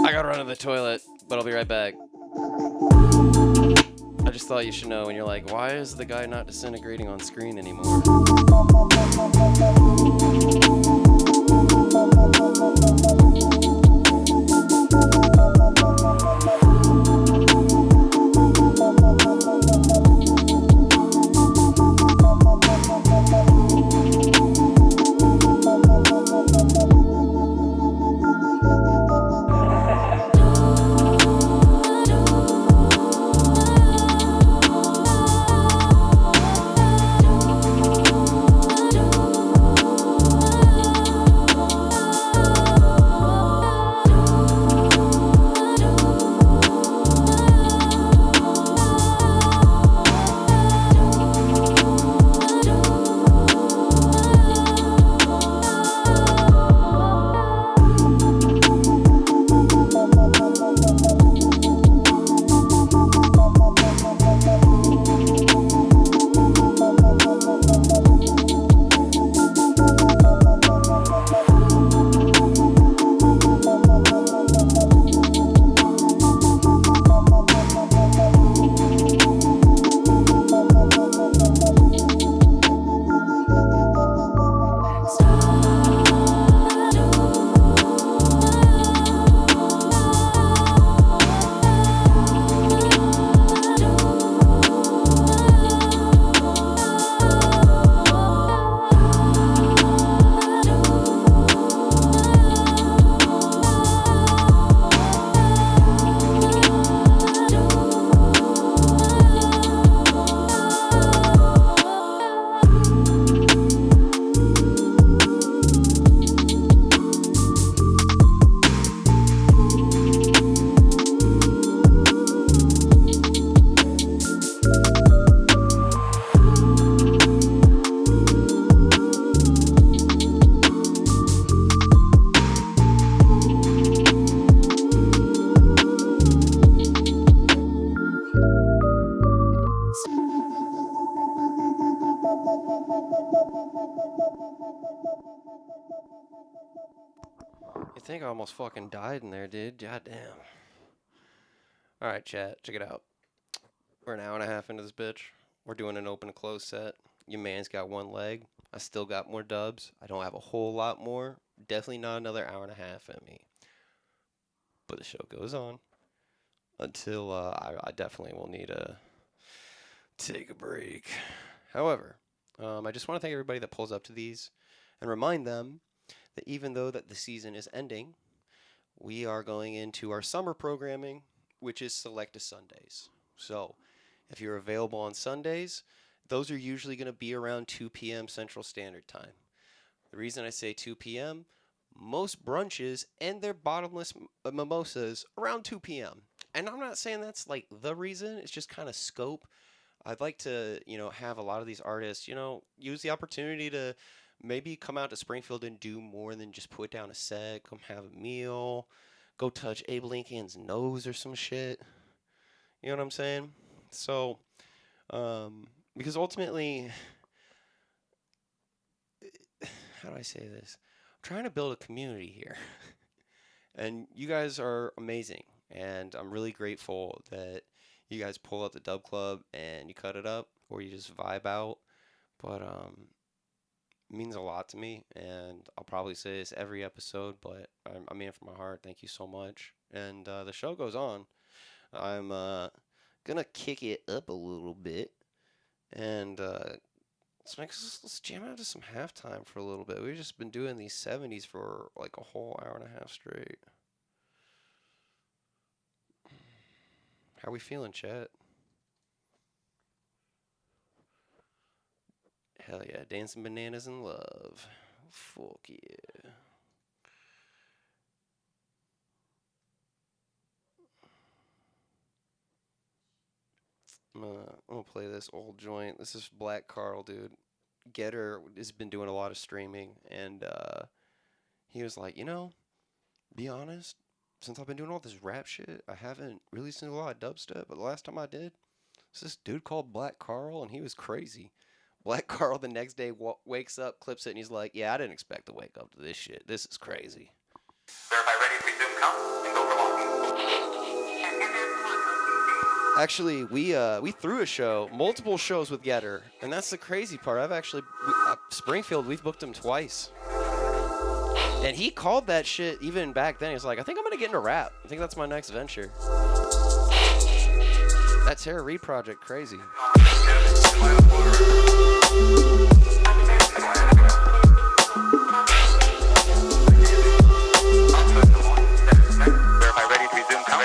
I gotta run to the toilet, but I'll be right back. I just thought you should know when you're like, why is the guy not disintegrating on screen anymore? think I almost fucking died in there, dude. God damn. Alright, chat. Check it out. We're an hour and a half into this bitch. We're doing an open and close set. Your man's got one leg. I still got more dubs. I don't have a whole lot more. Definitely not another hour and a half in me. But the show goes on until I definitely will need to take a break. However, I just want to thank everybody that pulls up to these and remind them that even though that the season is ending, we are going into our summer programming, which is Select Sundays. So if you're available on Sundays, those are usually going to be around 2 p.m. Central Standard Time. The reason I say 2 p.m., most brunches end their bottomless mimosas around 2 p.m. And I'm not saying that's like the reason, it's just kind of scope. I'd like to, have a lot of these artists, use the opportunity to maybe come out to Springfield and do more than just put down a set, come have a meal, go touch Abe Lincoln's nose or some shit. You know what I'm saying? So, because ultimately, how do I say this? I'm trying to build a community here. And you guys are amazing. And I'm really grateful that you guys pull up the DubClub and you cut it up or you just vibe out. But it means a lot to me. And I'll probably say this every episode, but I mean it from my heart. Thank you so much. And the show goes on. I'm going to kick it up a little bit. And let's jam out to some halftime for a little bit. We've just been doing these 70s for like a whole hour and a half straight. How we feeling, chat? Hell yeah, dancing bananas in love. Fuck yeah. I'm gonna play this old joint. This is Black Carl, dude. Getter has been doing a lot of streaming, and he was like, be honest, since I've been doing all this rap shit, I haven't really seen a lot of dubstep, but the last time I did, it's this dude called Black Carl, and he was crazy. Black Carl the next day wakes up, clips it, and he's like, yeah, I didn't expect to wake up to this shit. This is crazy. Verify ready to resume count and go for launch. Actually, we threw a show, multiple shows with Getter, and that's the crazy part. Springfield, we've booked him twice. And he called that shit even back then. He was like, I think I'm going to get into rap. I think that's my next venture. That Tara Reid project, crazy. Verify ready to resume count.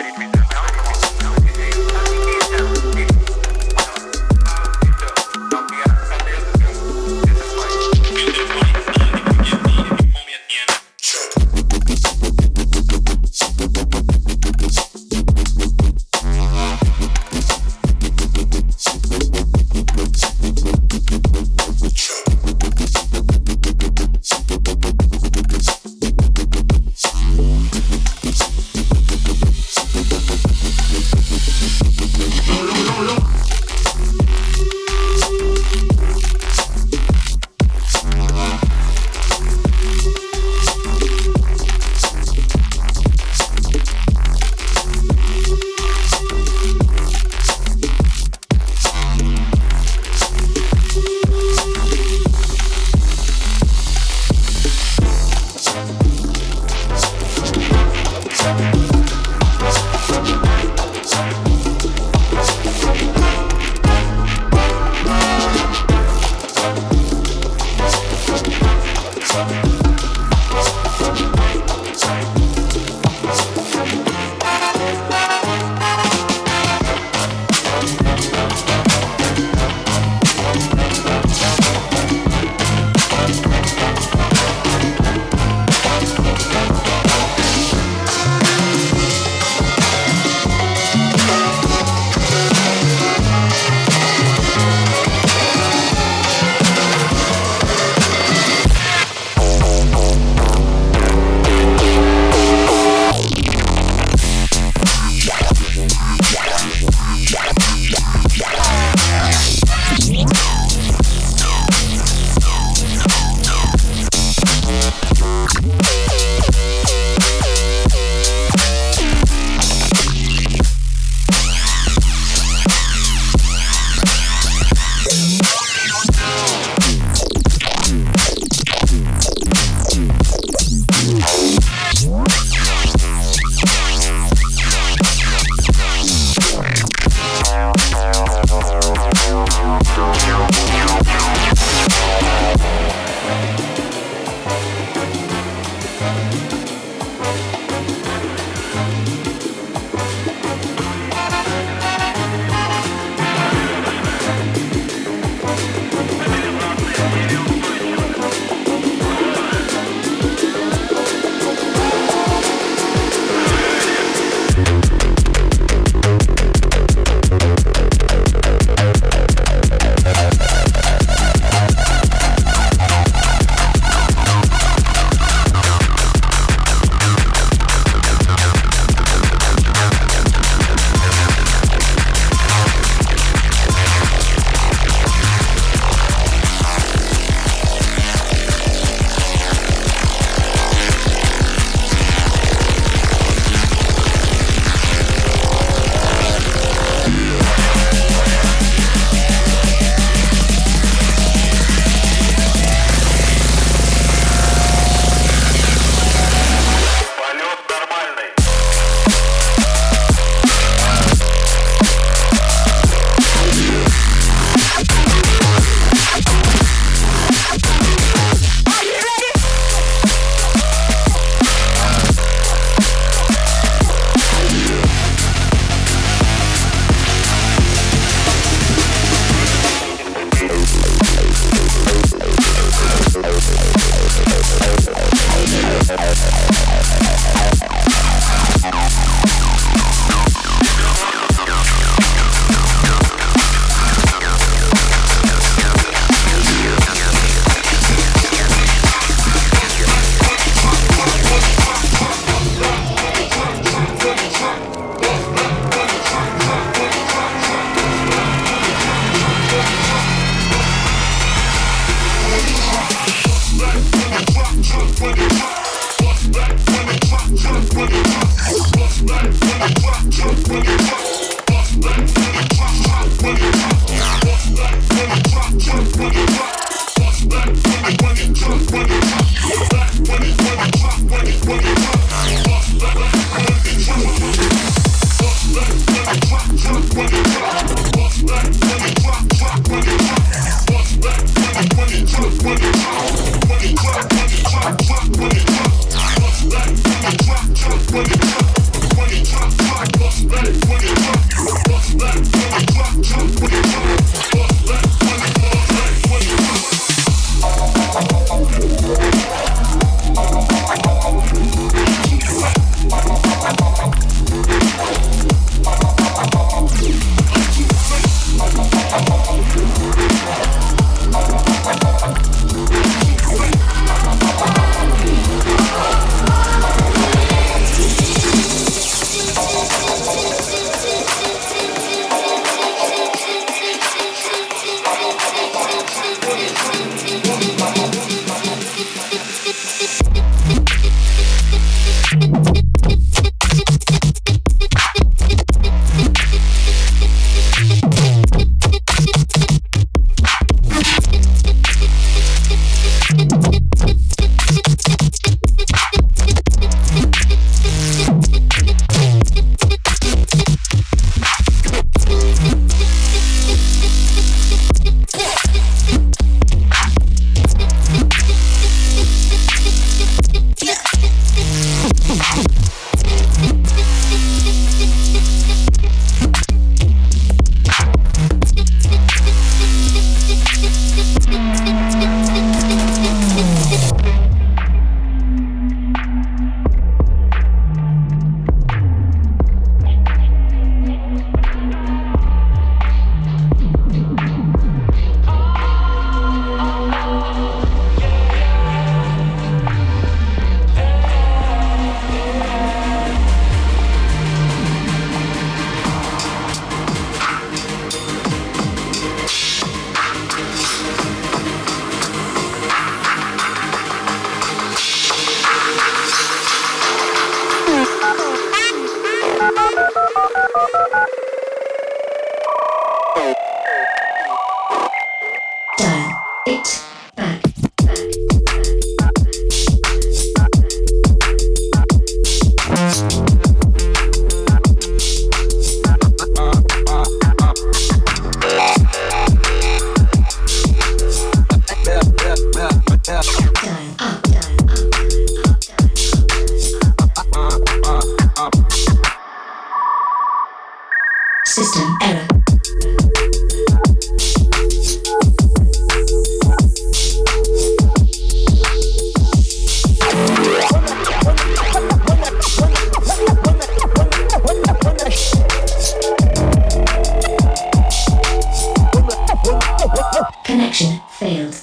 System error. Connection failed.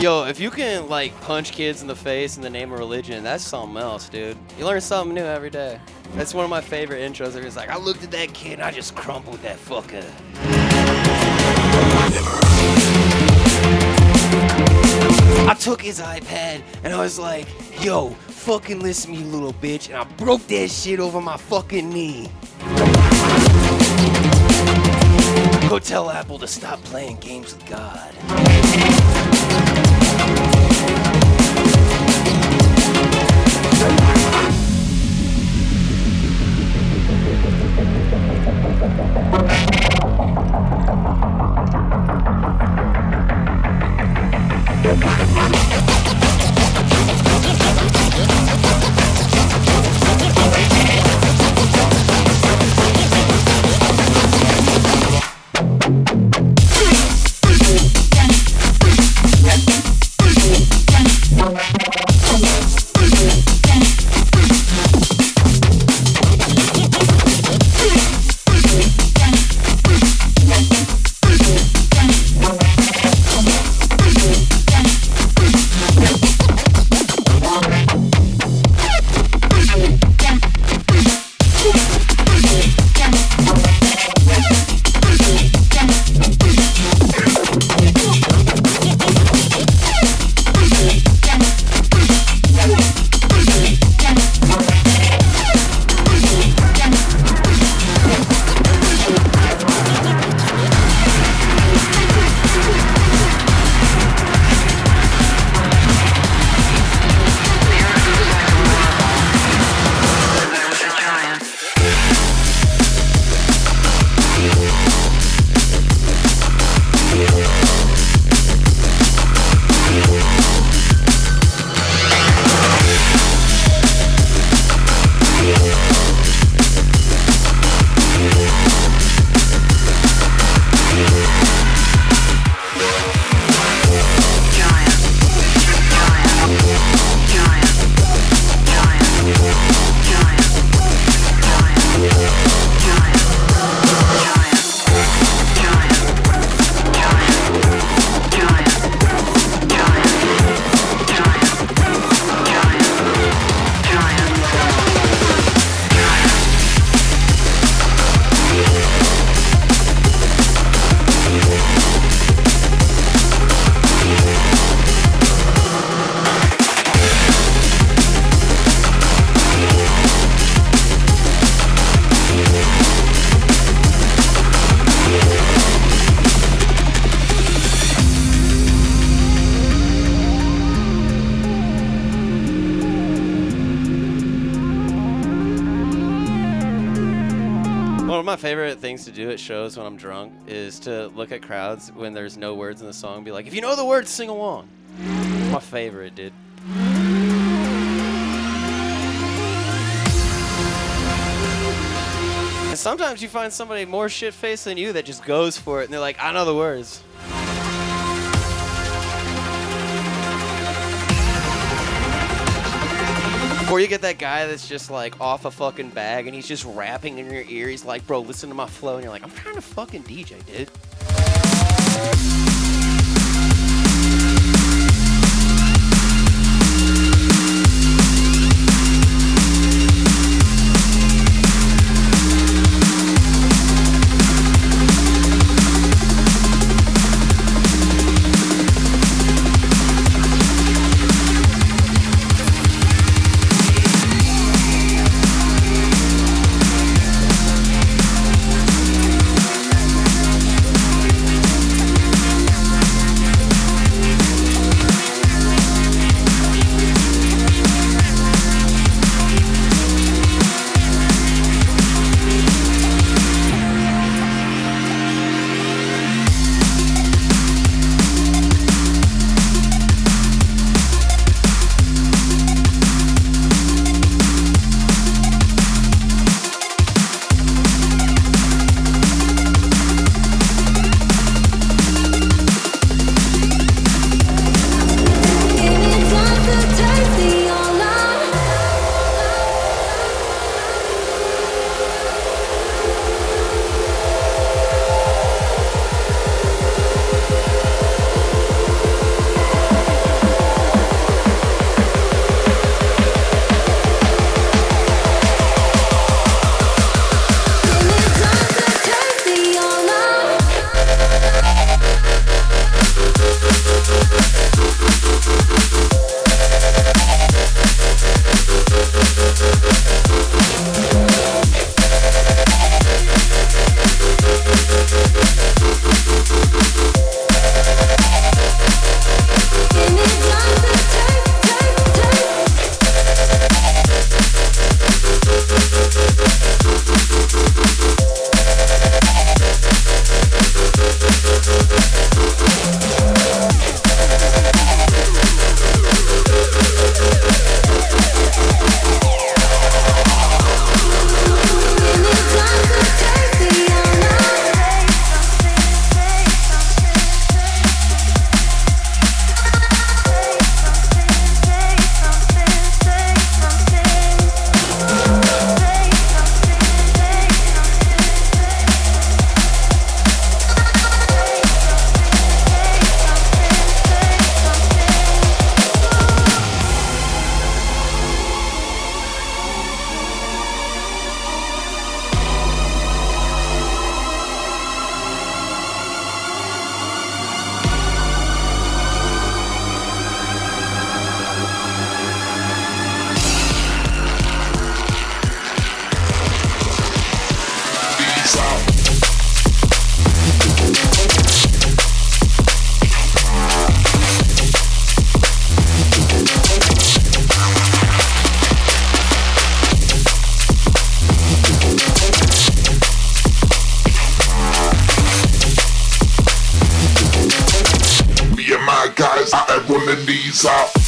Yo, if you can like punch kids in the face in the name of religion, that's something else, dude. You learn something new every day. That's one of my favorite intros. It's like, I looked at that kid and I just crumpled that fucker. I took his iPad and I was like, yo, fucking listen to me, little bitch. And I broke that shit over my fucking knee. Go tell Apple to stop playing games with God. one of my favorite things to do at shows when I'm drunk is to look at crowds when there's no words in the song and be like, if you know the words, sing along. It's my favorite, dude. And sometimes you find somebody more shit-faced than you that just goes for it, and they're like, I know the words. Or you get that guy that's just like off a fucking bag and he's just rapping in your ear. He's like, bro, listen to my flow. And you're like, I'm trying to fucking DJ, dude. guys, I am rolling these out.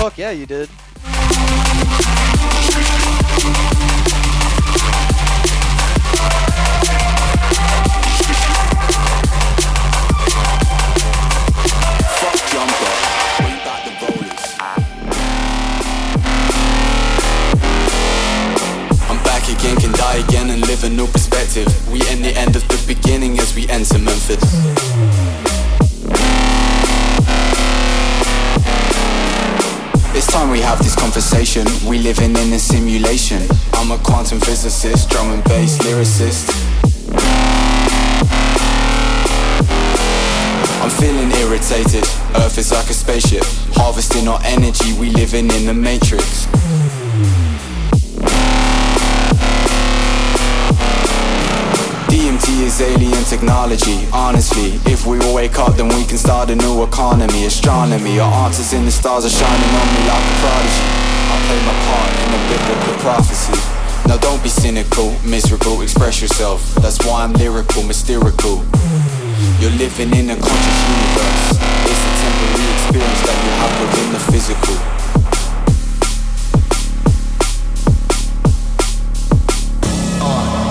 Fuck yeah, you did. Fuck jumper, bring back the rollers. I'm back again, can die again and live a new perspective. We end the end of the beginning as we enter Memphis. It's time we have this conversation. We living in a simulation. I'm a quantum physicist, drum and bass lyricist. I'm feeling irritated. Earth is like a spaceship, harvesting our energy. We living in the matrix. DMT is alien technology. Honestly, if we all wake up, then we can start a new economy. Astronomy, our answers in the stars are shining on me like a prodigy. I play my part in a biblical prophecy. Now don't be cynical, miserable, express yourself. That's why I'm lyrical, mystical. You're living in a conscious universe. It's a temporary experience that you have within the physical.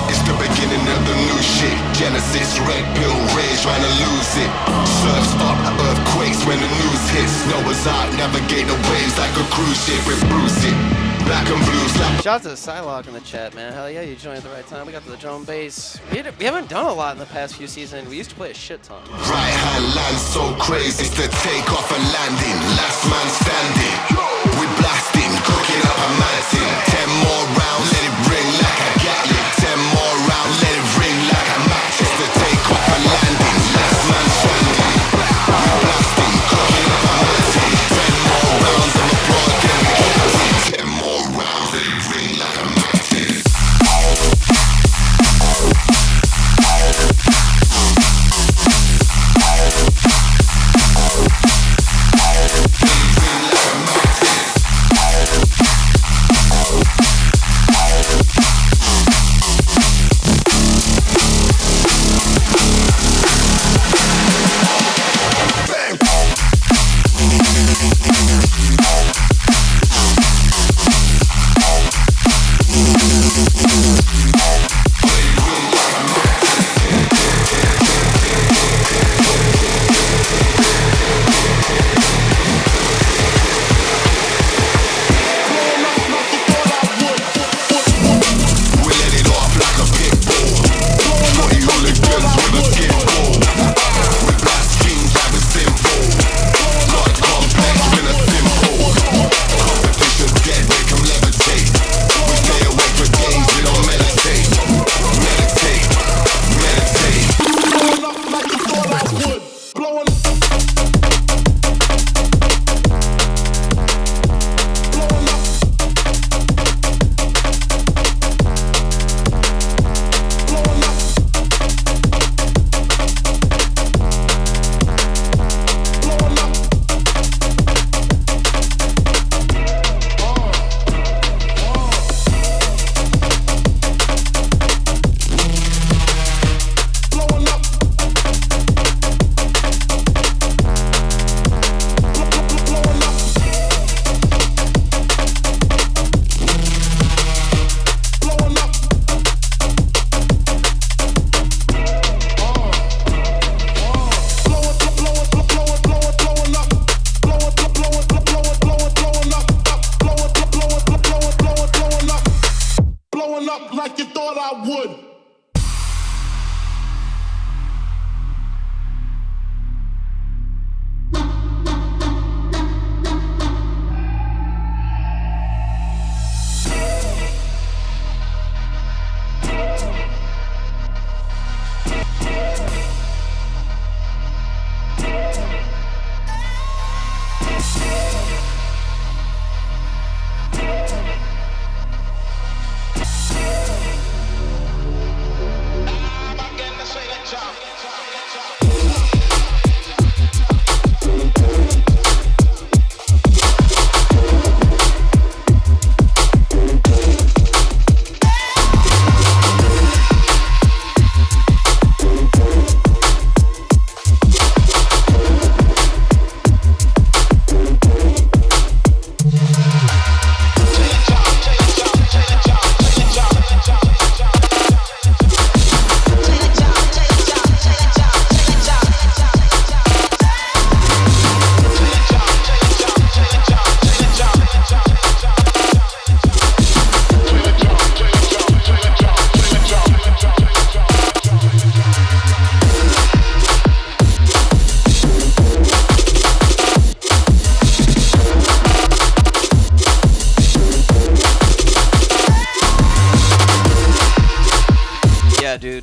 It's the beginning of the new shit. Genesis, red pill, rage, trying to lose it. Surfs up, earthquakes when the news hits. Noah's Ark, navigate the waves like a cruise ship. We bruise it. Black and blue slap. Shout out to Psylocke in the chat, man. Hell yeah, you joined at the right time. We got to the drum bass. We haven't done a lot in the past few seasons. We used to play a shit ton. Right hand land so crazy, it's the take off and landing. Last man standing. We blasting, cooking up a mountain. 10 more rounds, let it ring like a Gatling. 10 more rounds, let it ring like a match. It's the take off and landing. Last man standing. We blasting, cooking up a mountain. 10 more rounds, I'm a broad game. 10 more rounds, let it ring like a mountain.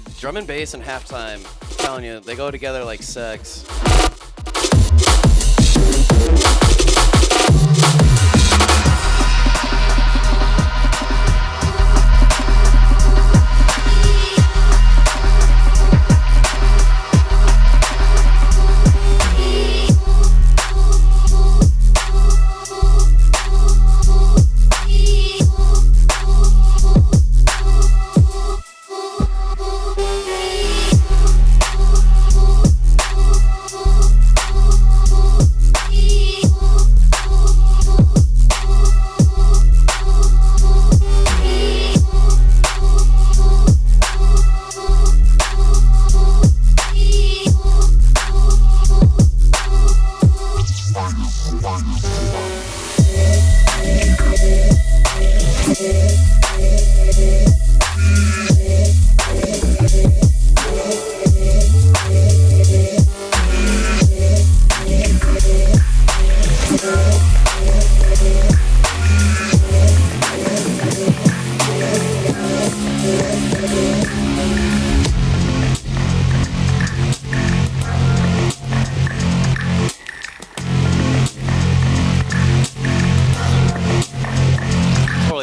Dude, drum and bass and halftime, I'm telling you, they go together like sex.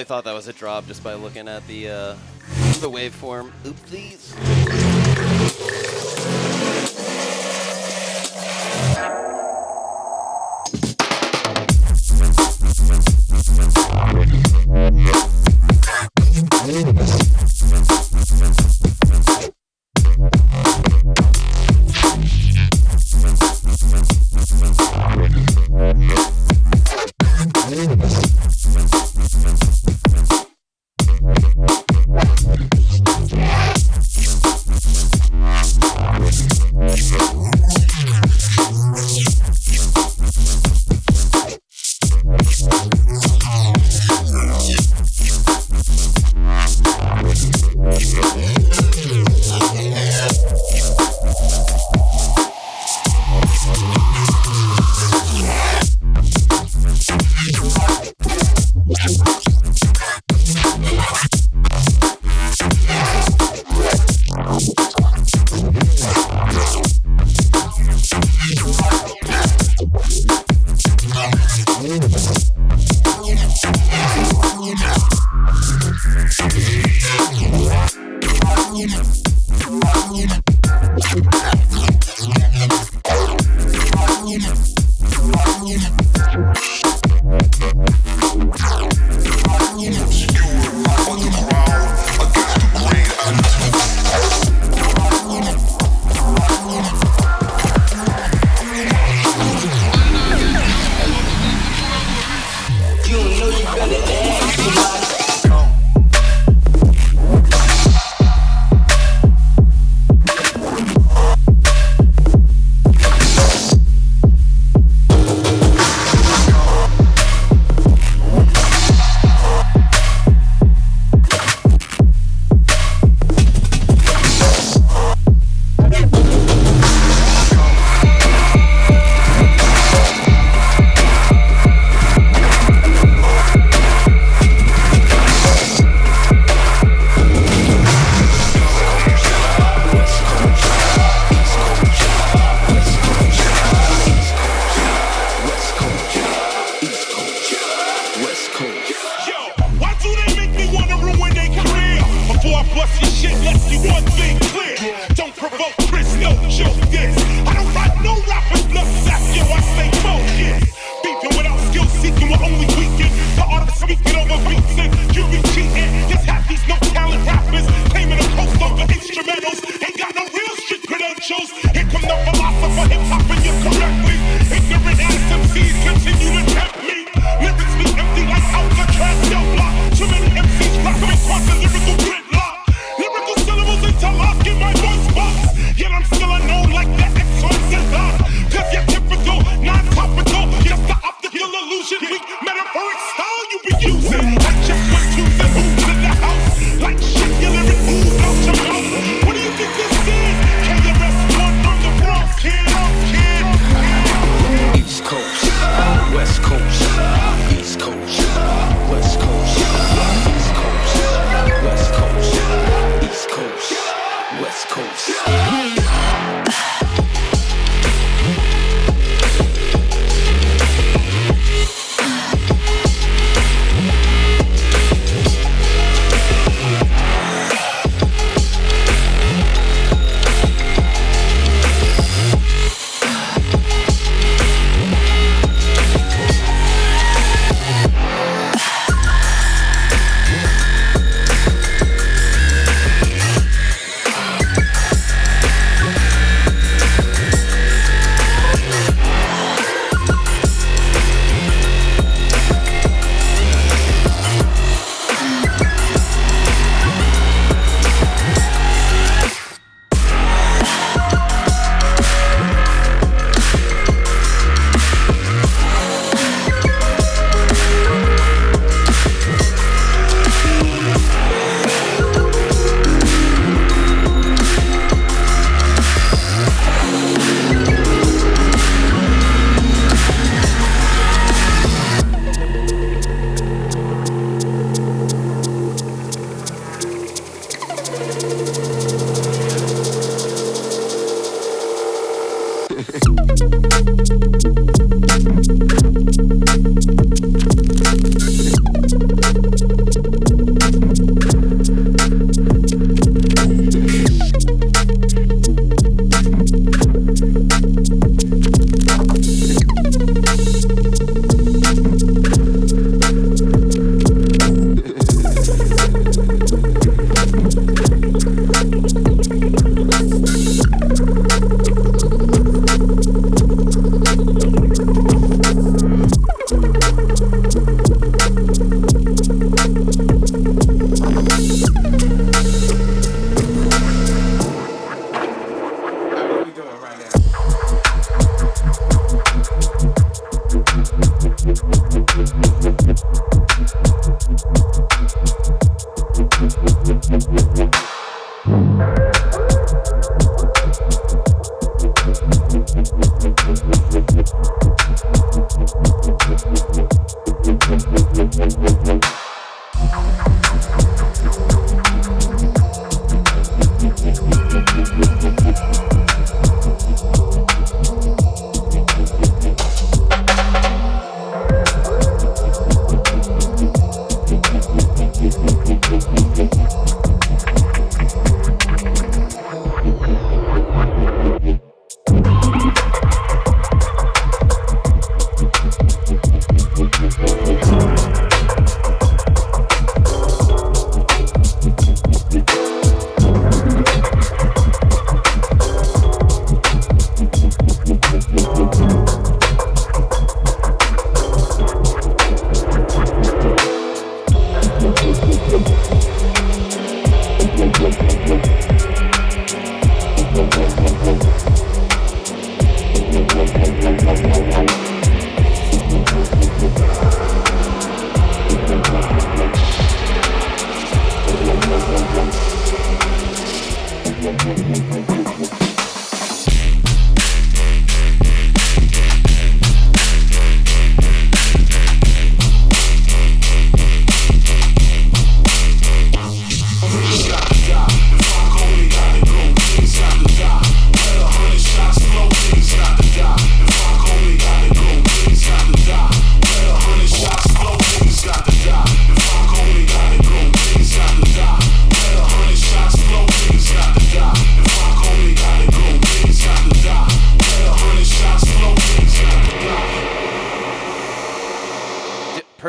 Thought that was a drop just by looking at the waveform. Oopsies. West Coast.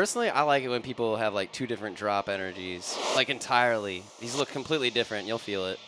Personally, I like it when people have like two different drop energies, like entirely. These look completely different. You'll feel it.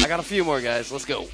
I got a few more, guys. Let's go.